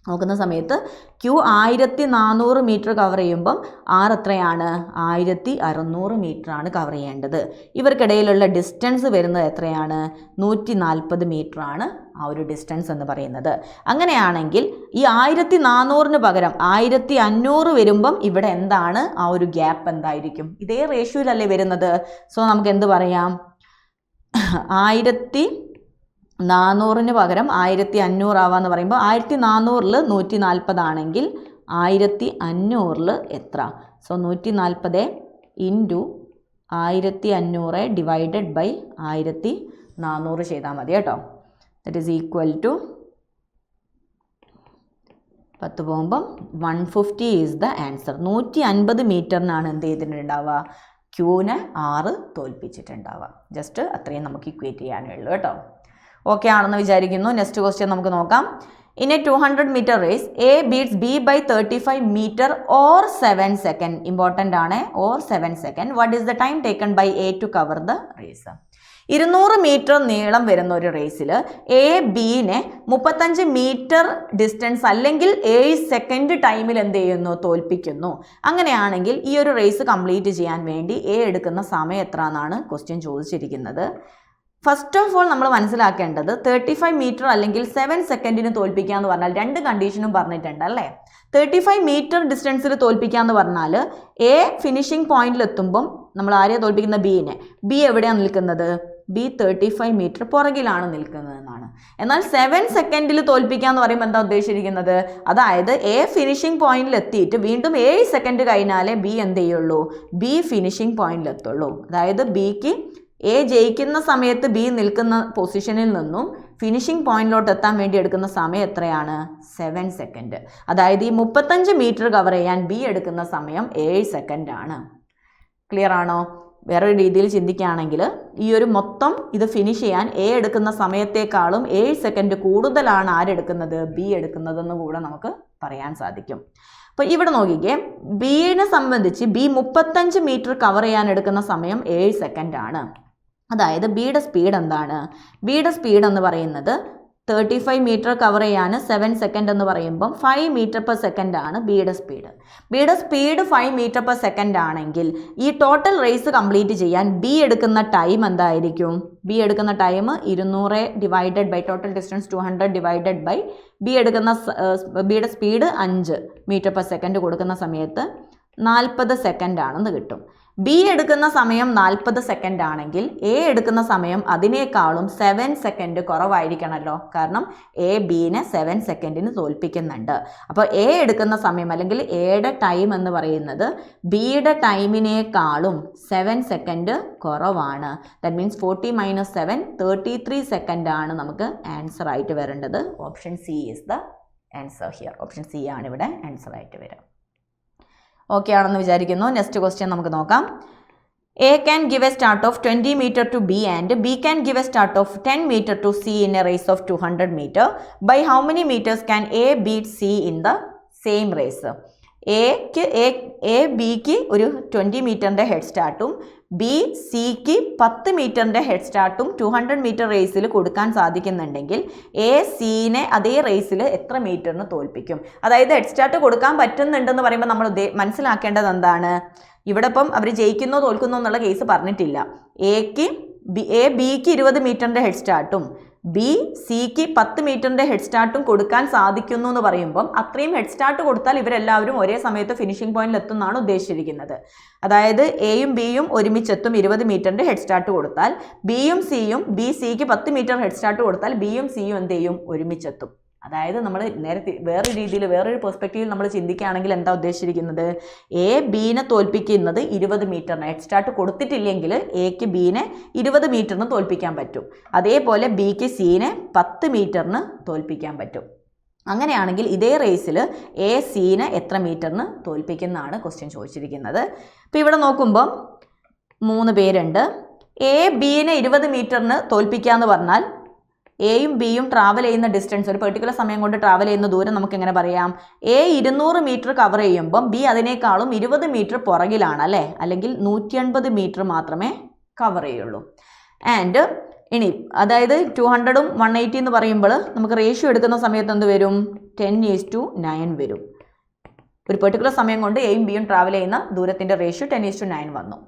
നോക്കുന്ന സമയത്ത് ക്യൂ 1400 മീറ്റർ കവർ ചെയ്യുമ്പം R എത്രയാണ്? 1600 മീറ്ററാണ് കവർ ചെയ്യേണ്ടത്. ഇവർക്കിടയിലുള്ള ഡിസ്റ്റൻസ് വരുന്നത് എത്രയാണ്? 140 മീറ്ററാണ് ആ ഒരു ഡിസ്റ്റൻസ് എന്ന് പറയുന്നത്. അങ്ങനെയാണെങ്കിൽ ഈ 1400-ന് പകരം 1500 വരുമ്പം ഇവിടെ എന്താണ് ആ ഒരു ഗ്യാപ്പ് എന്തായിരിക്കും? ഇതേ റേഷ്യോയിലല്ലേ വരുന്നത്. സോ നമുക്ക് എന്ത് പറയാം? 1400-ന് പകരം 1500 ആവാന്ന് പറയുമ്പോൾ 1400-ൽ 140 ആണെങ്കിൽ 1500-ൽ എത്ര? സോ 140 ഇൻറ്റു 1500 ഡിവൈഡഡ് ബൈ 1400 ചെയ്താൽ മതി കേട്ടോ. ദറ്റ് ഈസ് ഈക്വൽ ടു 10 പോകുമ്പം 150 ഈസ് ദ ആൻസർ. 150 മീറ്ററിനാണ് എന്ത് ചെയ്തിട്ടുണ്ടാവുക? ക്യൂവിനെ R തോൽപ്പിച്ചിട്ടുണ്ടാവുക. ജസ്റ്റ് അത്രയും നമുക്ക് ഇക്വേറ്റ് ചെയ്യാനുള്ളൂ കേട്ടോ. ഓക്കെ ആണെന്ന് വിചാരിക്കുന്നു. നെക്സ്റ്റ് ക്വസ്റ്റ്യൻ നമുക്ക് നോക്കാം. In a 200 meter race A beats B by 35 meter or 7 second. Important ആണ്, or 7 second. What is the time taken by A to cover the race? 200 meter നീളം വരുന്ന ഒരു റേസിൽ A Bനെ 35 മീറ്റർ ഡിസ്റ്റൻസ് അല്ലെങ്കിൽ 7 second ടൈമിൽ എന്ത് ചെയ്യുന്നു? തോൽപ്പിക്കുന്നു. അങ്ങനെയാണെങ്കിൽ ഈ ഒരു റേസ് കംപ്ലീറ്റ് ചെയ്യാൻ വേണ്ടി A എടുക്കുന്ന സമയം എത്ര എന്നാണ് ക്വസ്റ്റ്യൻ ചോദിച്ചിരിക്കുന്നത്. ഫസ്റ്റ് ഓഫ് ഓൾ നമ്മൾ മനസ്സിലാക്കേണ്ടത് 35 മീറ്റർ അല്ലെങ്കിൽ 7 സെക്കൻഡിന് തോൽപ്പിക്കുക എന്ന് പറഞ്ഞാൽ രണ്ട് കണ്ടീഷനും പറഞ്ഞിട്ടുണ്ട് അല്ലേ. 35 മീറ്റർ ഡിസ്റ്റൻസിൽ തോൽപ്പിക്കുക എന്ന് പറഞ്ഞാൽ A ഫിനിഷിംഗ് പോയിന്റിൽ എത്തുമ്പം നമ്മൾ ആരെയാണ് തോൽപ്പിക്കുന്ന? ബിനെ. ബി എവിടെയാണ് നിൽക്കുന്നത്? B 35 മീറ്റർ പുറകിലാണ് നിൽക്കുന്നതെന്നാണ്. എന്നാൽ 7 സെക്കൻഡിൽ തോൽപ്പിക്കുക എന്ന് പറയുമ്പോൾ എന്താ ഉദ്ദേശിച്ചിരിക്കുന്നത്? അതായത് A ഫിനിഷിംഗ് പോയിന്റിൽ എത്തിയിട്ട് വീണ്ടും 7 സെക്കൻഡ് കഴിഞ്ഞാലേ B എന്ത് ചെയ്യുള്ളൂ? B ഫിനിഷിംഗ് പോയിന്റിൽ എത്തുള്ളൂ. അതായത് Bക്ക് A ജയിക്കുന്ന സമയത്ത് B നിൽക്കുന്ന പൊസിഷനിൽ നിന്നും ഫിനിഷിംഗ് പോയിന്റിലോട്ട് എത്താൻ വേണ്ടി എടുക്കുന്ന സമയം എത്രയാണ്? 7 സെക്കൻഡ്. അതായത് ഈ 35 മീറ്റർ കവർ ചെയ്യാൻ B എടുക്കുന്ന സമയം 7 സെക്കൻഡ് ആണ്. ക്ലിയർ ആണോ? വേറൊരു രീതിയിൽ ചിന്തിക്കുകയാണെങ്കിൽ ഈ ഒരു മൊത്തം ഇത് ഫിനിഷ് ചെയ്യാൻ A എടുക്കുന്ന സമയത്തേക്കാളും 7 സെക്കൻഡ് കൂടുതലാണ് ആരെടുക്കുന്നത്? B എടുക്കുന്നതെന്ന് കൂടെ നമുക്ക് പറയാൻ സാധിക്കും. അപ്പോൾ ഇവിടെ നോക്കിക്കേ, ബിയെ സംബന്ധിച്ച് B 35 മീറ്റർ കവർ ചെയ്യാൻ എടുക്കുന്ന സമയം 7 സെക്കൻഡ് ആണ്. അതായത് ബിയുടെ സ്പീഡ് എന്താണ്? ബിയുടെ സ്പീഡ് എന്ന് പറയുന്നത് 35 മീറ്റർ കവർ ചെയ്യാൻ 7 സെക്കൻഡ് എന്ന് പറയുമ്പം 5 മീറ്റർ പെർ സെക്കൻഡ് ആണ് ബിയുടെ സ്പീഡ്. ബിയുടെ സ്പീഡ് 5 മീറ്റർ പെർ സെക്കൻഡ് ആണെങ്കിൽ ഈ ടോട്ടൽ റേസ് കംപ്ലീറ്റ് ചെയ്യാൻ ബി എടുക്കുന്ന ടൈം എന്തായിരിക്കും? ബി എടുക്കുന്ന time 200 divided by total distance 200 divided by ബിയുടെ സ്പീഡ് 5 മീറ്റർ പെർ സെക്കൻഡ് കൊടുക്കുന്ന സമയത്ത് 40 സെക്കൻഡ് ആണെന്ന് കിട്ടും. ബി എടുക്കുന്ന സമയം 40 സെക്കൻഡ് ആണെങ്കിൽ എ എടുക്കുന്ന സമയം അതിനേക്കാളും 7 സെക്കൻഡ് കുറവായിരിക്കണമല്ലോ. കാരണം എ ബീനെ 7 സെക്കൻഡിന് തോൽപ്പിക്കുന്നുണ്ട്. അപ്പോൾ എ എടുക്കുന്ന സമയം അല്ലെങ്കിൽ എയുടെ ടൈം എന്ന് പറയുന്നത് ബിയുടെ ടൈമിനേക്കാളും 7 സെക്കൻഡ് കുറവാണ്. ദാറ്റ് മീൻസ് 40 - 7 33 സെക്കൻഡ് ആണ് നമുക്ക് ആൻസർ ആയിട്ട് വരേണ്ടത്. Option C is the answer here. Option C ആണ് ഇവിടെ ആൻസർ ആയിട്ട് വരിക. ഓക്കെ ആണെന്ന് വിചാരിക്കുന്നു. നെക്സ്റ്റ് ക്വസ്റ്റ്യൻ നമുക്ക് നോക്കാം. A can give a start of 20 meter to B and B can give a start of 10 meter to C in a race of 200 meter. By how many meters can A beat C in the same race? A Bക്ക് ഒരു 20 മീറ്ററിൻ്റെ head സ്റ്റാർട്ടും B സിക്ക് 10 മീറ്ററിൻ്റെ head സ്റ്റാർട്ടും 200 metre റേസിൽ കൊടുക്കാൻ സാധിക്കുന്നുണ്ടെങ്കിൽ A സീനെ അതേ റേസിൽ എത്ര മീറ്ററിന് തോൽപ്പിക്കും? അതായത് head start കൊടുക്കാൻ പറ്റുന്നുണ്ടെന്ന് പറയുമ്പോൾ നമ്മൾ മനസ്സിലാക്കേണ്ടത് എന്താണ്? ഇവിടെ ഇപ്പം അവർ ജയിക്കുന്നോ തോൽക്കുന്നോ എന്നുള്ള കേസ് പറഞ്ഞിട്ടില്ല. എ ബിക്ക് 20 മീറ്ററിൻ്റെ ഹെഡ് സ്റ്റാർട്ടും ബി സിക്ക് 10 മീറ്ററിൻ്റെ ഹെഡ് സ്റ്റാർട്ടും കൊടുക്കാൻ സാധിക്കുന്നു എന്ന് പറയുമ്പം അത്രയും ഹെഡ് സ്റ്റാർട്ട് കൊടുത്താൽ ഇവരെല്ലാവരും ഒരേ സമയത്ത് ഫിനിഷിംഗ് പോയിന്റിൽ എത്തുന്നതാണ് ഉദ്ദേശിച്ചിരിക്കുന്നത്. അതായത് എയും ബിയും ഒരുമിച്ചെത്തും 20 മീറ്ററിൻ്റെ ഹെഡ് സ്റ്റാർട്ട് കൊടുത്താൽ, ബിയും സിയും ബി സിക്ക് 10 മീറ്റർ ഹെഡ് സ്റ്റാർട്ട് കൊടുത്താൽ ബിയും സിയും എന്ത് ചെയ്യും? ഒരുമിച്ചെത്തും. അതായത് നമ്മൾ നേരത്തെ വേറൊരു രീതിയിൽ വേറൊരു പെർസ്പെക്റ്റീവിൽ നമ്മൾ ചിന്തിക്കുകയാണെങ്കിൽ എന്താ ഉദ്ദേശിച്ചിരിക്കുന്നത്? എ ബീനെ തോൽപ്പിക്കുന്നത് 20 മീറ്ററിന് ഹെഡ് സ്റ്റാർട്ട് കൊടുത്തിട്ടില്ലെങ്കിൽ എക്ക് ബീനെ 20 മീറ്ററിന് തോൽപ്പിക്കാൻ പറ്റും. അതേപോലെ ബിക്ക് സീനെ 10 മീറ്ററിന് തോൽപ്പിക്കാൻ പറ്റും. അങ്ങനെയാണെങ്കിൽ ഇതേ റേസിൽ എ സീനെ എത്ര മീറ്ററിന് തോൽപ്പിക്കുന്നതാണ് ക്വസ്റ്റ്യൻ ചോദിച്ചിരിക്കുന്നത്. അപ്പോൾ ഇവിടെ നോക്കുമ്പോൾ 3 പേരുണ്ട്. എ ബീനെ 20 മീറ്ററിന് തോൽപ്പിക്കുക എന്ന് പറഞ്ഞാൽ എയും ബിയും ട്രാവൽ ചെയ്യുന്ന ഡിസ്റ്റൻസ്, ഒരു പെർട്ടിക്കുലർ സമയം കൊണ്ട് ട്രാവൽ ചെയ്യുന്ന ദൂരം നമുക്ക് എങ്ങനെ പറയാം? എ 200 മീറ്റർ കവർ ചെയ്യുമ്പം ബി അതിനേക്കാളും 20 മീറ്റർ പുറകിലാണ് അല്ലേ? അല്ലെങ്കിൽ 180 മീറ്റർ മാത്രമേ കവർ ചെയ്യുള്ളൂ. ആൻഡ് ഇനി അതായത് 200ഉം 180 എന്ന് പറയുമ്പോൾ നമുക്ക് റേഷ്യോ എടുക്കുന്ന സമയത്ത് എന്ത് വരും? 10:9 വരും. ഒരു പെർട്ടിക്കുലർ സമയം കൊണ്ട് എയും ബിയും ട്രാവൽ ചെയ്യുന്ന ദൂരത്തിൻ്റെ റേഷ്യോ 10:9 വന്നു.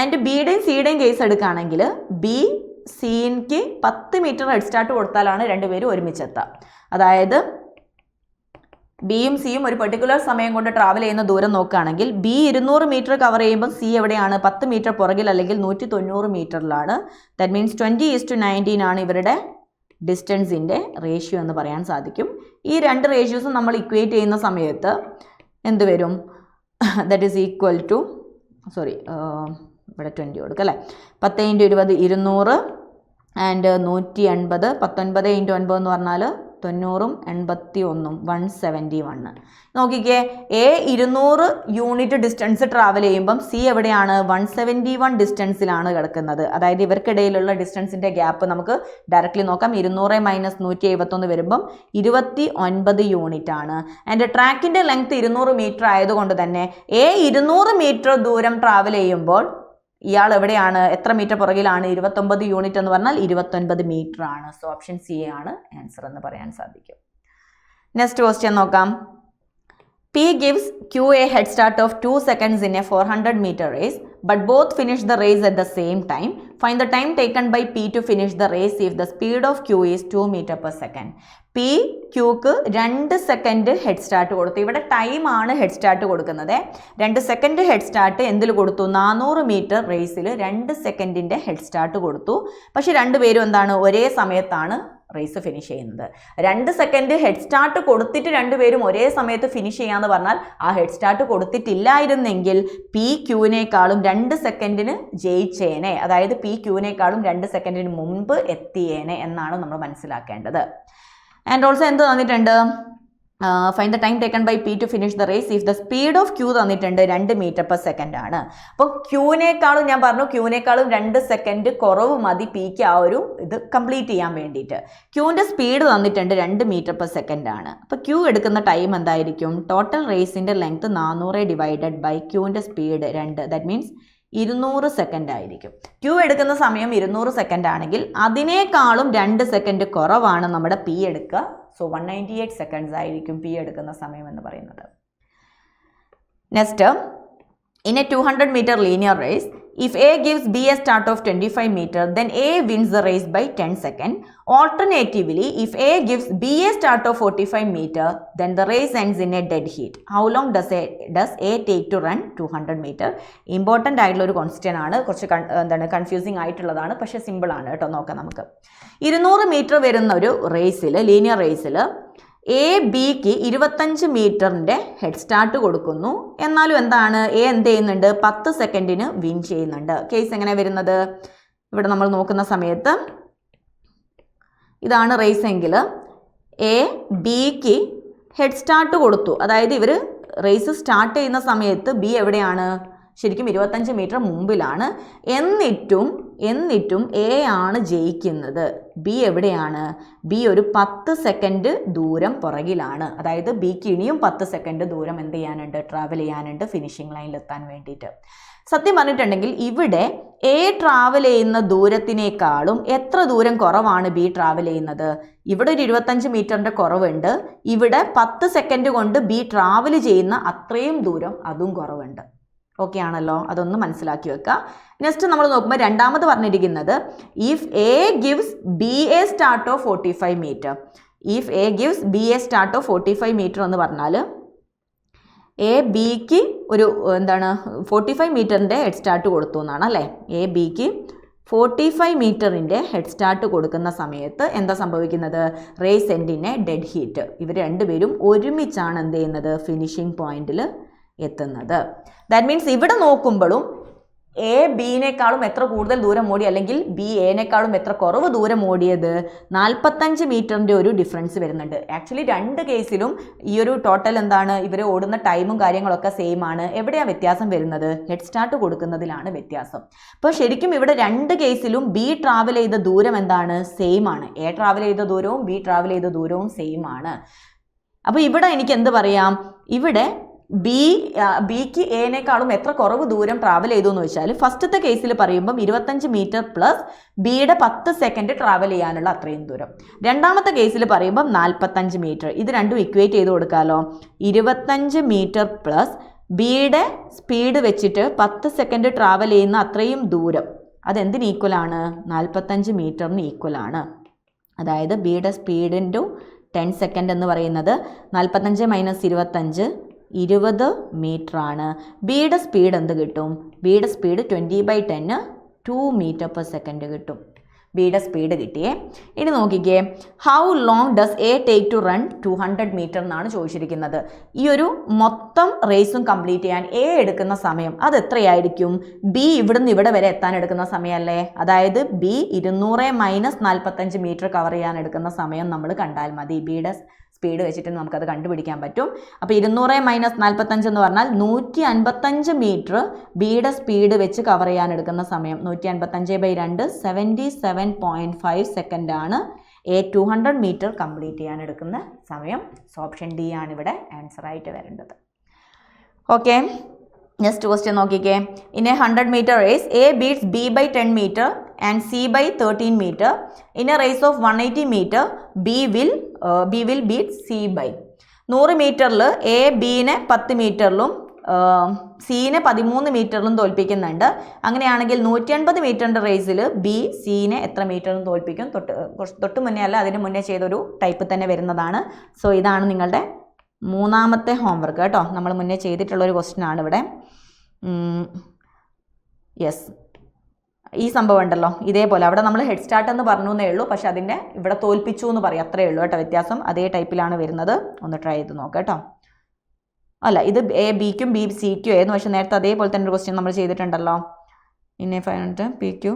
ആൻഡ് ബിയുടെയും സിയുടെയും കേസ് എടുക്കുകയാണെങ്കിൽ ബി സിക്ക് 10 മീറ്റർ ഹെഡ് സ്റ്റാർട്ട് കൊടുത്താലാണ് രണ്ടുപേരും ഒരുമിച്ചെത്തുക. അതായത് ബിയും സിയും ഒരു പെർട്ടിക്കുലർ സമയം കൊണ്ട് ട്രാവൽ ചെയ്യുന്ന ദൂരം നോക്കുകയാണെങ്കിൽ ബി 200 മീറ്റർ കവർ ചെയ്യുമ്പോൾ സി എവിടെയാണ്? 10 മീറ്റർ പുറകിൽ അല്ലെങ്കിൽ 190 മീറ്ററിലാണ്. ദാറ്റ് മീൻസ് 20:19 ആണ് ഇവരുടെ ഡിസ്റ്റൻസിൻ്റെ റേഷ്യോ എന്ന് പറയാൻ സാധിക്കും. ഈ രണ്ട് റേഷ്യോസും നമ്മൾ ഇക്വേറ്റ് ചെയ്യുന്ന സമയത്ത് എന്ത് വരും? ദാറ്റ് ഈസ് ഈക്വൽ ടു ഇവിടെ 20 കൊടുക്കുക അല്ലേ? 10 × 20 200 ആൻഡ് 180. 19 × 9 എന്ന് പറഞ്ഞാൽ 90ഉം 81ഉം 171. നോക്കിക്കേ, എ 200 യൂണിറ്റ് ഡിസ്റ്റൻസ് ട്രാവൽ ചെയ്യുമ്പം സി എവിടെയാണ്? 171 ഡിസ്റ്റൻസിലാണ് കിടക്കുന്നത്. അതായത് ഇവർക്കിടയിലുള്ള ഡിസ്റ്റൻസിൻ്റെ ഗ്യാപ്പ് നമുക്ക് ഡയറക്റ്റ്ലി നോക്കാം. 200 - 171 വരുമ്പം 29 യൂണിറ്റ് ആണ്. ആൻഡ് ട്രാക്കിൻ്റെ ലെങ്ത് 200 മീറ്റർ ആയതുകൊണ്ട് തന്നെ എ 200 മീറ്റർ ദൂരം ട്രാവൽ ചെയ്യുമ്പോൾ ഇയാൾ എവിടെയാണ്? എത്ര മീറ്റർ പുറകിലാണ്? 29 യൂണിറ്റ് എന്ന് പറഞ്ഞാൽ 29 മീറ്റർ ആണ്. സോ ഓപ്ഷൻ സി ആണ് ആൻസർ എന്ന് പറയാൻ സാധിക്കും. നെക്സ്റ്റ് ക്വസ്റ്റ്യൻ നോക്കാം. P gives Q a head start of 2 seconds in a 400 meter race, but both finish the race at the same time. Find the time taken by P to finish the race if the speed of Q is 2 meter per second. P Qക്ക് 2 second head start കൊടുത്തു. ഇവിടെ ടൈമാണ് head start കൊടുക്കുന്നത്. 2 second head start എന്തിൽ കൊടുത്തു? 400 metre റേസിൽ 2 സെക്കൻഡിൻ്റെ head start കൊടുത്തു. പക്ഷെ രണ്ടുപേരും എന്താണ്? ഒരേ സമയത്താണ് റേസ് ഫിനിഷ് ചെയ്യുന്നത്. 2 സെക്കൻഡ് ഹെഡ് സ്റ്റാർട്ട് കൊടുത്തിട്ട് രണ്ടുപേരും ഒരേ സമയത്ത് ഫിനിഷ് ചെയ്യാന്ന് പറഞ്ഞാൽ ആ ഹെഡ് സ്റ്റാർട്ട് കൊടുത്തിട്ടില്ലായിരുന്നെങ്കിൽ പി ക്യൂവിനേക്കാളും 2 സെക്കൻഡിന് ജയിച്ചേനെ. അതായത് പി ക്യൂവിനേക്കാളും 2 സെക്കൻഡിന് മുൻപ് എത്തിയേനെ എന്നാണ് നമ്മൾ മനസ്സിലാക്കേണ്ടത്. ആൻഡ് ഓൾസോ എന്ത് തന്നിട്ടുണ്ട്? Find the time taken by P to finish the race if the speed of Q തന്നിട്ടുണ്ട് 2 മീറ്റർ പെർ സെക്കൻഡ് ആണ്. അപ്പോൾ ക്യൂവിനേക്കാളും ഞാൻ പറഞ്ഞു ക്യൂവിനേക്കാളും 2 സെക്കൻഡ് കുറവ് മതി പിക്ക് ആ ഒരു ഇത് കംപ്ലീറ്റ് ചെയ്യാൻ വേണ്ടിയിട്ട്. ക്യൂവിൻ്റെ സ്പീഡ് തന്നിട്ടുണ്ട് 2 മീറ്റർ പെർ സെക്കൻഡ് ആണ്. അപ്പോൾ ക്യൂ എടുക്കുന്ന ടൈം എന്തായിരിക്കും? ടോട്ടൽ റേസിൻ്റെ ലെങ്ത് 400 ഡിവൈഡഡ് ബൈ ക്യൂവിൻ്റെ സ്പീഡ് 2. ദാറ്റ് മീൻസ് 200 സെക്കൻഡ് ആയിരിക്കും. ക്യൂ എടുക്കുന്ന സമയം 200 സെക്കൻഡ് ആണെങ്കിൽ അതിനേക്കാളും 2 സെക്കൻഡ് കുറവാണ് നമ്മുടെ പി എടുക്കുക. സോ 198 സെക്കൻഡ്സ് ആയിരിക്കും പി എടുക്കുന്ന സമയം എന്ന് പറയുന്നത്. Next, in a 200 metre linear race, if A gives B a start of 25 meter, then A wins the race by 10 seconds. Alternatively, if A gives B a start of 45 meter, then the race ends in a dead heat. How long does A take to run 200 meter? Important ആയിട്ടുള്ള ഒരു question ആണ്. കുറച്ച് confusing ആയിട്ടുള്ളതാണ്, പക്ഷേ simple ആണ് കേട്ടോ. നോക്കാം നമുക്ക്. 200 മീറ്റർ വരുന്ന ഒരു റേസിൽ, ലീനിയർ റേസിൽ എ ബിക്ക് 25 മീറ്ററിൻ്റെ ഹെഡ് സ്റ്റാർട്ട് കൊടുക്കുന്നു. എന്നാലും എന്താണ്? എ എന്ത് ചെയ്യുന്നുണ്ട്? 10 സെക്കൻഡിന് വിൻ ചെയ്യുന്നുണ്ട്. കേസ് എങ്ങനെ വരുന്നത്? ഇവിടെ നമ്മൾ നോക്കുന്ന സമയത്ത് ഇതാണ് റേസ് എങ്കിൽ എ ബിക്ക് ഹെഡ് സ്റ്റാർട്ട് കൊടുത്തു. അതായത് ഇവർ റേസ് സ്റ്റാർട്ട് ചെയ്യുന്ന സമയത്ത് ബി എവിടെയാണ്? ശരിക്കും 25 മീറ്റർ മുമ്പിലാണ്. എന്നിട്ടും എ ആണ് ജയിക്കുന്നത്. ബി എവിടെയാണ്? ബി ഒരു 10 സെക്കൻഡ് ദൂരം പുറകിലാണ്. അതായത് ബിക്ക് ഇനിയും 10 സെക്കൻഡ് ദൂരം എന്ത് ചെയ്യാനുണ്ട്? ട്രാവൽ ചെയ്യാനുണ്ട് ഫിനിഷിംഗ് ലൈനിൽ എത്താൻ വേണ്ടിയിട്ട്. സത്യം പറഞ്ഞിട്ടുണ്ടെങ്കിൽ ഇവിടെ എ ട്രാവൽ ചെയ്യുന്ന ദൂരത്തിനേക്കാളും എത്ര ദൂരം കുറവാണ് ബി ട്രാവൽ ചെയ്യുന്നത്? ഇവിടെ ഒരു 25 മീറ്ററിൻ്റെ കുറവുണ്ട്. ഇവിടെ 10 സെക്കൻഡ് കൊണ്ട് ബി ട്രാവൽ ചെയ്യുന്ന അത്രയും ദൂരം അതും കുറവുണ്ട്. ഓക്കെ ആണല്ലോ? അതൊന്ന് മനസ്സിലാക്കി വെക്കുക. നെക്സ്റ്റ് നമ്മൾ നോക്കുമ്പോൾ രണ്ടാമത് പറഞ്ഞിരിക്കുന്നത് if A gives B a start of 45 metre. If A gives B a start of 45 metre എന്ന് പറഞ്ഞാൽ എ ബിക്ക് ഒരു 45 മീറ്ററിൻ്റെ ഹെഡ് സ്റ്റാർട്ട് കൊടുത്തു എന്നാണ് അല്ലേ? എ ബിക്ക് 45 മീറ്ററിൻ്റെ ഹെഡ് സ്റ്റാർട്ട് കൊടുക്കുന്ന സമയത്ത് എന്താ സംഭവിക്കുന്നത്? റേസ് എൻഡിനെ ഡെഡ് ഹീറ്റ്. ഇവർ രണ്ടുപേരും ഒരുമിച്ചാണ് എന്ത് ചെയ്യുന്നത്? ഫിനിഷിംഗ് പോയിന്റിൽ എത്തുന്നത്. ദാറ്റ് മീൻസ് ഇവിടെ നോക്കുമ്പോഴും എ ബിനേക്കാളും എത്ര കൂടുതൽ ദൂരം ഓടി, അല്ലെങ്കിൽ ബി എനേക്കാളും എത്ര കുറവ് ദൂരം ഓടിയത്? 45 മീറ്ററിൻ്റെ ഒരു ഡിഫറൻസ് വരുന്നുണ്ട്. ആക്ച്വലി രണ്ട് കേസിലും ഈ ഒരു ടോട്ടൽ എന്താണ്? ഇവർ ഓടുന്ന ടൈമും കാര്യങ്ങളൊക്കെ സെയിം ആണ്. എവിടെയാണ് വ്യത്യാസം വരുന്നത്? ഹെഡ് സ്റ്റാർട്ട് കൊടുക്കുന്നതിലാണ് വ്യത്യാസം. അപ്പോൾ ശരിക്കും ഇവിടെ രണ്ട് കേസിലും ബി ട്രാവൽ ചെയ്ത ദൂരം എന്താണ്? സെയിം ആണ്. എ ട്രാവൽ ചെയ്ത ദൂരവും ബി ട്രാവൽ ചെയ്ത ദൂരവും സെയിം ആണ്. അപ്പോൾ ഇവിടെ എനിക്ക് എന്ത് പറയാം? ഇവിടെ ബിക്ക് എനേക്കാളും എത്ര കുറവ് ദൂരം ട്രാവൽ ചെയ്തു എന്ന് വെച്ചാൽ ഫസ്റ്റത്തെ കേസിൽ പറയുമ്പം 25 മീറ്റർ പ്ലസ് ബിയുടെ 10 സെക്കൻഡ് ട്രാവൽ ചെയ്യാനുള്ള അത്രയും ദൂരം. രണ്ടാമത്തെ കേസിൽ പറയുമ്പം 45 മീറ്റർ. ഇത് രണ്ടും ഇക്വേറ്റ് ചെയ്ത് കൊടുക്കാമല്ലോ. 25 മീറ്റർ പ്ലസ് ബിയുടെ സ്പീഡ് വെച്ചിട്ട് 10 സെക്കൻഡ് ട്രാവൽ ചെയ്യുന്ന അത്രയും ദൂരം അതെന്തിന് ഈക്വലാണ്? 45 മീറ്ററിന് ഈക്വലാണ്. അതായത് ബിയുടെ സ്പീഡ് ഇൻറ്റു 10 സെക്കൻഡ് എന്ന് പറയുന്നത് 45 മൈനസ് 25 20 മീറ്റർ ആണ്. ബിയുടെ സ്പീഡ് എന്ത് കിട്ടും? ബിയുടെ സ്പീഡ് 20/10 2 മീറ്റർ പെർ സെക്കൻഡ് കിട്ടും. ബിയുടെ സ്പീഡ് കിട്ടിയേ. ഇനി നോക്കിക്കേ, how long does A take to run 200 metre എന്നാണ് ചോദിച്ചിരിക്കുന്നത്. ഈ ഒരു മൊത്തം റേസും കംപ്ലീറ്റ് ചെയ്യാൻ എ എടുക്കുന്ന സമയം അത് എത്രയായിരിക്കും? ബി ഇവിടുന്ന് ഇവിടെ വരെ എത്താൻ എടുക്കുന്ന സമയമല്ലേ? അതായത് ബി 200 മൈനസ് 45 മീറ്റർ കവർ ചെയ്യാൻ എടുക്കുന്ന സമയം നമ്മൾ കണ്ടാൽ മതി. ബിയുടെ സ്പീഡ് വെച്ചിട്ട് നമുക്കത് കണ്ടുപിടിക്കാൻ പറ്റും. അപ്പോൾ 200 മൈനസ് 45 എന്ന് പറഞ്ഞാൽ 155 മീറ്റർ ബിയുടെ സ്പീഡ് വെച്ച് കവർ ചെയ്യാൻ എടുക്കുന്ന സമയം. 155/2 77.5 സെക്കൻഡാണ് എ 200 മീറ്റർ കംപ്ലീറ്റ് ചെയ്യാൻ എടുക്കുന്ന സമയം. സോ ഓപ്ഷൻ ഡി ആണ് ഇവിടെ ആൻസർ ആയിട്ട് വരേണ്ടത്. ഓക്കെ, നെക്സ്റ്റ് ക്വസ്റ്റ്യൻ നോക്കിക്കേ. In a 100 metre race A beats B by 10 metre and C by 13 meter. In a race of 180 meter, B will beat C by 100 മീറ്ററിൽ A ബിനെ 10 മീറ്ററിലും സീനെ 13 മീറ്ററിലും തോൽപ്പിക്കുന്നുണ്ട്. അങ്ങനെയാണെങ്കിൽ 150 മീറ്ററിൻ്റെ റേസിൽ B സീനെ എത്ര മീറ്ററിലും തോൽപ്പിക്കും? തൊട്ട് മുന്നേ അല്ല, അതിന് മുന്നേ ചെയ്തൊരു ടൈപ്പ് തന്നെ വരുന്നതാണ്. സോ ഇതാണ് നിങ്ങളുടെ മൂന്നാമത്തെ ഹോംവർക്ക് കേട്ടോ. നമ്മൾ മുന്നേ ചെയ്തിട്ടുള്ളൊരു ക്വസ്റ്റ്യൻ ആണ് ഇവിടെ. യെസ്, ഈ സംഭവം ഉണ്ടല്ലോ ഇതേപോലെ. അവിടെ നമ്മൾ ഹെഡ് സ്റ്റാർട്ട് എന്ന് പറഞ്ഞു എന്നേ ഉള്ളൂ, പക്ഷെ അതിൻ്റെ ഇവിടെ തോൽപ്പിച്ചു എന്ന് പറയും, അത്രയേ ഉള്ളൂ കേട്ടോ വ്യത്യാസം. അതേ ടൈപ്പിലാണ് വരുന്നത്. ഒന്ന് ട്രൈ ചെയ്ത് നോക്കാം കേട്ടോ. അല്ല, ഇത് എ ബിക്കും ബി സിക്കും ആയിരുന്നു, പക്ഷെ നേരത്തെ അതേപോലെ തന്നെ ഒരു ക്വസ്റ്റ്യൻ നമ്മൾ ചെയ്തിട്ടുണ്ടല്ലോ. ഇന്നെ 500 P Q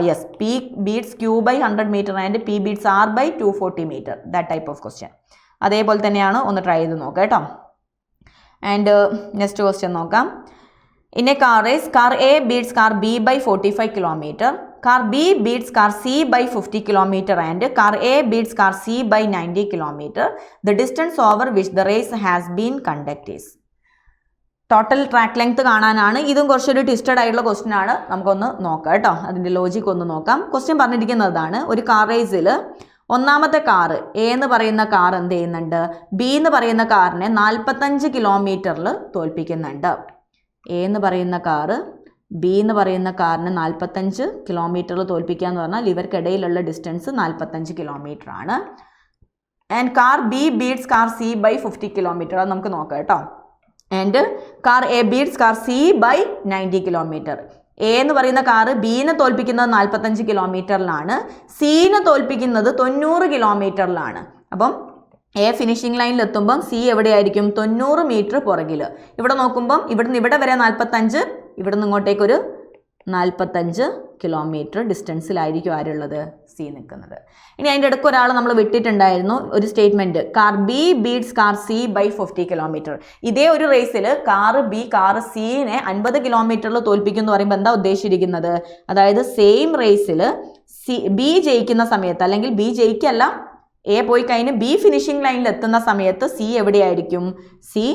yes, P beats Q by 100 metre and P beats R by 240 metre. That type of question അതേപോലെ തന്നെയാണ്. ഒന്ന് ട്രൈ ചെയ്ത് നോക്കാം കേട്ടോ. ആൻഡ് നെക്സ്റ്റ് ക്വസ്റ്റ്യൻ നോക്കാം. In a car race, car A beats car B by 45 km. Car B beats car C by 50 km and car A beats car C by 90 km. The distance over which the race has been conducted is. Total track length കാണാനാണ്. ഇതും കുറച്ചൊരു twisted ആയിട്ടുള്ള question ആണ്. നമുക്കൊന്ന് നോക്കാം കേട്ടോ, അതിൻ്റെ logic ഒന്ന് നോക്കാം. ക്വസ്റ്റ്യൻ പറഞ്ഞിരിക്കുന്നതാണ്, ഒരു കാർ റേസിൽ ഒന്നാമത്തെ കാറ് എ എന്ന് പറയുന്ന കാർ എന്ത് ചെയ്യുന്നുണ്ട്? ബി എന്ന് പറയുന്ന കാറിനെ 45 കിലോമീറ്ററിൽ തോൽപ്പിക്കുന്നുണ്ട്. എ എന്ന് പറയുന്ന കാറ് ബി എന്ന് പറയുന്ന കാറിന് 45 കിലോമീറ്ററിൽ തോൽപ്പിക്കുക എന്ന് പറഞ്ഞാൽ ഇവർക്കിടയിലുള്ള ഡിസ്റ്റൻസ് 45 കിലോമീറ്റർ ആണ്. And car B beats car C by 50 kilometre. അത് നമുക്ക് നോക്കാം കേട്ടോ. And car A beats car C by 90 kilometre. A എന്ന് പറയുന്ന കാറ് ബീനെ തോൽപ്പിക്കുന്നത് 45 കിലോമീറ്ററിലാണ്, സീനെ തോൽപ്പിക്കുന്നത് 90 കിലോമീറ്ററിലാണ്. അപ്പം എ ഫിനിഷിംഗ് ലൈനിൽ എത്തുമ്പം സി എവിടെയായിരിക്കും? 90 മീറ്റർ പുറകിൽ. ഇവിടെ നോക്കുമ്പം ഇവിടുന്ന് ഇവിടെ വരെ 45, ഇവിടുന്ന് ഇങ്ങോട്ടേക്കൊരു 45 കിലോമീറ്റർ ഡിസ്റ്റൻസിലായിരിക്കും ആരുള്ളത്, സി നിൽക്കുന്നത്. ഇനി അതിൻ്റെ ഇടയ്ക്ക് ഒരാൾ നമ്മൾ വിട്ടിട്ടുണ്ടായിരുന്നു ഒരു statement, car B beats car C by 50 kilometre. ഇതേ ഒരു റേസിൽ കാറ് ബി കാറ് സിനെ 50 കിലോമീറ്ററിൽ തോൽപ്പിക്കും എന്ന് പറയുമ്പോൾ എന്താ ഉദ്ദേശിച്ചിരിക്കുന്നത്? അതായത് സെയിം റേസിൽ ബി ജയിക്കുന്ന സമയത്ത്, അല്ലെങ്കിൽ ബി ജയിക്കല്ല, എ പോയി കഴിഞ്ഞ് ബി ഫിനിഷിംഗ് ലൈനിൽ എത്തുന്ന സമയത്ത് സി എവിടെയായിരിക്കും? സി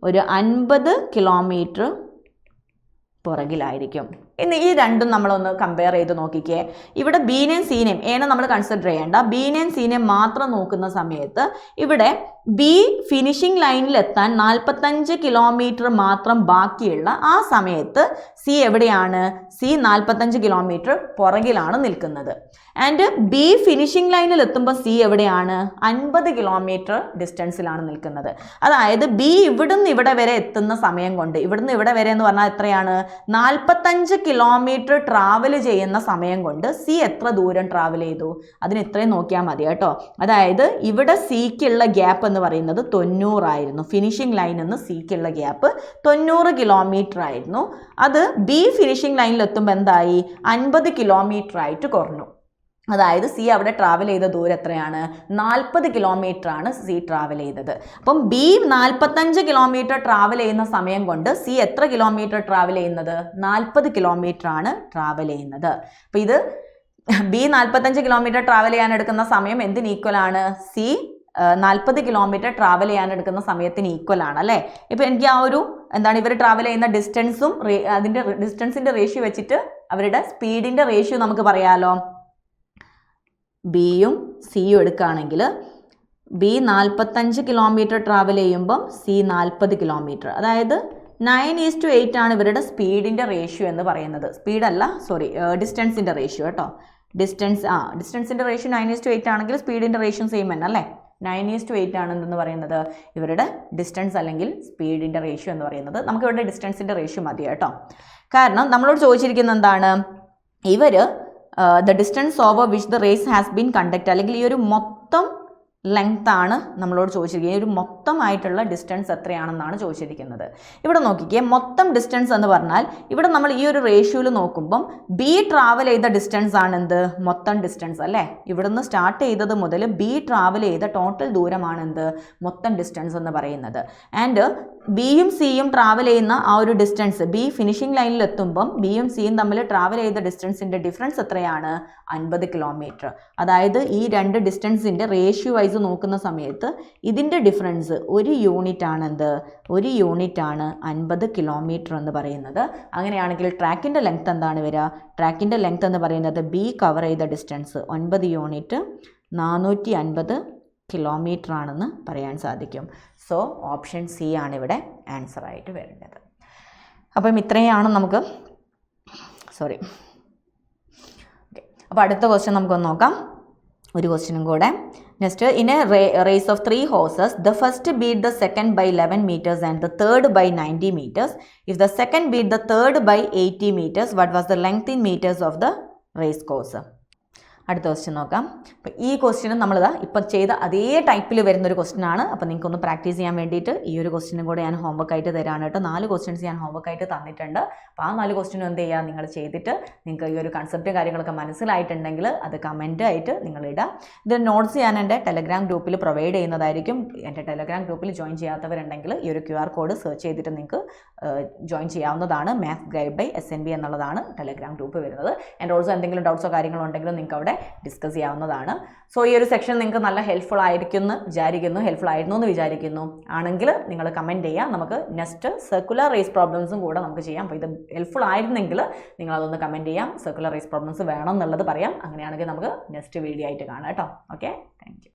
ഒരു 50 കിലോമീറ്റർ പുറകിലായിരിക്കും. ഇന്ന് ഈ രണ്ടും നമ്മളൊന്ന് കമ്പയർ ചെയ്ത് നോക്കിക്കേ. ഇവിടെ ബീനെയും സീനെയും, എനെ നമ്മൾ കൺസിഡർ ചെയ്യേണ്ട, ബീനെയും സീനെയും മാത്രം നോക്കുന്ന സമയത്ത് ഇവിടെ ബി ഫിനിഷിംഗ് ലൈനിൽ എത്താൻ 45 കിലോമീറ്റർ മാത്രം ബാക്കിയുള്ള ആ സമയത്ത് സി എവിടെയാണ്? സി 45 കിലോമീറ്റർ പുറകിലാണ് നിൽക്കുന്നത്. ആൻഡ് ബി ഫിനിഷിംഗ് ലൈനിൽ എത്തുമ്പോൾ സി എവിടെയാണ്? 50 കിലോമീറ്റർ ഡിസ്റ്റൻസിലാണ് നിൽക്കുന്നത്. അതായത് ബി ഇവിടുന്ന് ഇവിടെ വരെ എത്തുന്ന സമയം കൊണ്ട്, ഇവിടുന്ന് ഇവിടെ വരെ എന്ന് പറഞ്ഞാൽ എത്രയാണ്? 45 കിലോമീറ്റർ ട്രാവൽ ചെയ്യുന്ന സമയം കൊണ്ട് സി എത്ര ദൂരം ട്രാവൽ ചെയ്തു? അതിന് ഇത്രയും നോക്കിയാൽ മതി കേട്ടോ. അതായത് ഇവിടെ സിക്കുള്ള ഗ്യാപ്പ് എന്ന് പറയുന്നത് 90 ആയിരുന്നു. ഫിനിഷിംഗ് ലൈനിൽ നിന്ന് സിക്കുള്ള ഗ്യാപ്പ് 90 കിലോമീറ്റർ ആയിരുന്നു. അത് ബി ഫിനിഷിംഗ് ലൈനിൽ എത്തുമ്പോൾ എന്തായി? 50 കിലോമീറ്റർ ആയിട്ട് കുറഞ്ഞു. അതായത് സി അവിടെ ട്രാവൽ ചെയ്ത ദൂരം എത്രയാണ്? 40 കിലോമീറ്റർ ആണ് സി ട്രാവൽ ചെയ്തത്. അപ്പം ബി 45 കിലോമീറ്റർ ട്രാവൽ ചെയ്യുന്ന സമയം കൊണ്ട് സി എത്ര കിലോമീറ്റർ ട്രാവൽ ചെയ്യുന്നത്? 40 കിലോമീറ്റർ ആണ് ട്രാവൽ ചെയ്യുന്നത്. അപ്പം ഇത് ബി 45 കിലോമീറ്റർ ട്രാവൽ ചെയ്യാൻ എടുക്കുന്ന സമയം എന്തിന് ഈക്വൽ ആണ്? സി 40 കിലോമീറ്റർ ട്രാവൽ ചെയ്യാൻ എടുക്കുന്ന സമയത്തിന് ഈക്വൽ ആണ് അല്ലേ? ഇപ്പം എനിക്ക് ആ ഒരു ഇവർ ട്രാവൽ ചെയ്യുന്ന ഡിസ്റ്റൻസും അതിൻ്റെ ഡിസ്റ്റൻസിൻ്റെ റേഷ്യോ വെച്ചിട്ട് അവരുടെ സ്പീഡിൻ്റെ റേഷ്യോ നമുക്ക് പറയാമല്ലോ. ബിയും സിയും എടുക്കുകയാണെങ്കിൽ ബി 45 കിലോമീറ്റർ ട്രാവൽ ചെയ്യുമ്പം സി 40 കിലോമീറ്റർ, അതായത് 9:8 ആണ് ഇവരുടെ സ്പീഡിൻ്റെ റേഷ്യോ എന്ന് പറയുന്നത്. സ്പീഡല്ല, ഡിസ്റ്റൻസിൻ്റെ റേഷ്യോ കേട്ടോ. ഡിസ്റ്റൻസിൻ്റെ റേഷ്യോ 9:8 ആണെങ്കിൽ സ്പീഡിൻ്റെ റേഷ്യോ സെയിം തന്നെ അല്ലേ? 9:8 ആണ് എന്തെന്ന് പറയുന്നത് ഇവരുടെ ഡിസ്റ്റൻസ് അല്ലെങ്കിൽ സ്പീഡിൻ്റെ റേഷ്യോ എന്ന് പറയുന്നത്. നമുക്ക് ഇവിടെ ഡിസ്റ്റൻസിൻ്റെ റേഷ്യോ മതി കേട്ടോ. കാരണം നമ്മളോട് ചോദിച്ചിരിക്കുന്നത് എന്താണ്? ഇവർ the distance over which the race has been conducted, അല്ലെങ്കിൽ ഈ ഒരു മൊത്തം ലെങ്ത് ആണ് നമ്മളോട് ചോദിച്ചിരിക്കുന്നത്. ഈ ഒരു മൊത്തമായിട്ടുള്ള ഡിസ്റ്റൻസ് എത്രയാണെന്നാണ് ചോദിച്ചിരിക്കുന്നത്. ഇവിടെ നോക്കിക്കേ, മൊത്തം ഡിസ്റ്റൻസ് എന്ന് പറഞ്ഞാൽ ഇവിടെ നമ്മൾ ഈ ഒരു റേഷ്യോയിൽ നോക്കുമ്പം ബി ട്രാവൽ ചെയ്ത ഡിസ്റ്റൻസ് ആണ് എന്ത്? മൊത്തം ഡിസ്റ്റൻസ് അല്ലേ? ഇവിടുന്ന് സ്റ്റാർട്ട് ചെയ്തത് മുതൽ ബി ട്രാവൽ ചെയ്ത ടോട്ടൽ ദൂരമാണ് എന്ത്? മൊത്തം ഡിസ്റ്റൻസ് എന്ന് പറയുന്നത്. ആൻഡ് ബിയും സിയും ട്രാവൽ ചെയ്യുന്ന ആ ഒരു ഡിസ്റ്റൻസ്, ബി ഫിനിഷിംഗ് ലൈനിൽ എത്തുമ്പം ബിയും സിയും തമ്മിൽ ട്രാവൽ ചെയ്ത ഡിസ്റ്റൻസിൻ്റെ ഡിഫറൻസ് എത്രയാണ്? 50 കിലോമീറ്റർ. അതായത് ഈ രണ്ട് ഡിസ്റ്റൻസിൻ്റെ റേഷ്യോ വൈസ് നോക്കുന്ന സമയത്ത് ഇതിൻ്റെ ഡിഫറൻസ് ഒരു യൂണിറ്റ് ആണ് എന്ത്? ഒരു യൂണിറ്റ് ആണ് 50 കിലോമീറ്റർ എന്ന് പറയുന്നത്. അങ്ങനെയാണെങ്കിൽ ട്രാക്കിൻ്റെ ലെങ്ത് എന്താണ് വരിക? ട്രാക്കിൻ്റെ ലെങ്ത് എന്ന് പറയുന്നത് ബി കവർ ചെയ്ത ഡിസ്റ്റൻസ് 9 യൂണിറ്റ് 450 കിലോമീറ്റർ ആണെന്ന് പറയാൻ സാധിക്കും. സോ ഓപ്ഷൻ സി ആണ് ഇവിടെ ആൻസർ ആയിട്ട് വരേണ്ടത്. അപ്പം ഇത്രയാണ് നമുക്ക് ഓക്കെ. അപ്പോൾ അടുത്ത ക്വസ്റ്റ്യൻ നമുക്കൊന്ന് നോക്കാം. ഒരു ക്വസ്റ്റ്യനും കൂടെ. Next, in a race of 3 horses, the first beat the second by 11 meters and the third by 90 meters. If the second beat the third by 80 meters, what was the length in meters of the race course? അടുത്ത question നോക്കാം. അപ്പോൾ ഈ ക്വസ്റ്റ്യനും നമ്മളിതാ ഇപ്പം ചെയ്ത അതേ ടൈപ്പിൽ വരുന്നൊരു ക്വസ്റ്റ്യനാണ്. അപ്പോൾ നിങ്ങൾക്കൊന്ന് പ്രാക്ടീസ് ചെയ്യാൻ വേണ്ടിയിട്ട് ഈ ഒരു ക്വസ്റ്റ്യനും കൂടെ ഞാൻ ഹോംവർക്ക് ആയിട്ട് തരാണ് കേട്ടോ. 4 ക്വസ്റ്റ്യൻസ് ഞാൻ ഹോംവർക്ക് ആയിട്ട് തന്നിട്ടുണ്ട്. അപ്പോൾ ആ 4 ക്വസ്റ്റ്യനും എന്ത് ചെയ്യുക? നിങ്ങൾ ചെയ്തിട്ട് നിങ്ങൾക്ക് ഈ ഒരു കൺസെപ്റ്റും കാര്യങ്ങളൊക്കെ മനസ്സിലായിട്ടുണ്ടെങ്കിൽ അത് കമൻറ്റ് ആയിട്ട് നിങ്ങളിടുക. ഇത് നോട്ട്സ് ഞാൻ എൻ്റെ ടെലഗ്രാം ഗ്രൂപ്പിൽ പ്രൊവൈഡ് ചെയ്യുന്നതായിരിക്കും. എൻ്റെ ടെലഗ്രാം ഗ്രൂപ്പിൽ ജോയിൻ ചെയ്യാത്തവരുണ്ടെങ്കിൽ ഈ ഒരു QR കോഡ് സെർച്ച് ചെയ്തിട്ട് നിങ്ങൾക്ക് ജോയിൻ ചെയ്യാവുന്നതാണ്. മാത്സ് ഗൈഡ് ബൈ SNB എന്നുള്ളതാണ് ടെലഗ്രാം ഗ്രൂപ്പ് വരുന്നത്. ആൻഡ് ഓൾസോ എന്തെങ്കിലും ഡൗട്ട്സോ കാര്യങ്ങളോ ഉണ്ടെങ്കിലും നിങ്ങൾക്ക് അവിടെ ഡിസ്കസ് ചെയ്യാവുന്നതാണ്. സോ ഈ ഒരു സെക്ഷൻ നിങ്ങൾക്ക് നല്ല ഹെൽപ്ഫുൾ ആയിരിക്കും എന്ന് വിചാരിക്കുന്നു. ആണെങ്കിൽ നിങ്ങൾ കമൻറ്റ് ചെയ്യുക. നമുക്ക് നെക്സ്റ്റ് സർക്കുലർ റേസ് പ്രോബ്ലംസും കൂടെ നമുക്ക് ചെയ്യാം. അപ്പോൾ ഇത് ഹെൽപ്ഫുൾ ആയിരുന്നെങ്കിൽ നിങ്ങളതൊന്ന് കമൻറ്റ് ചെയ്യാം. സർക്കുലർ റേസ് പ്രോബ്ലംസ് വേണം എന്നുള്ളത് പറയാം. അങ്ങനെയാണെങ്കിൽ നമുക്ക് നെക്സ്റ്റ് വീഡിയോ ആയിട്ട് കാണാം കേട്ടോ. Okay, thank you.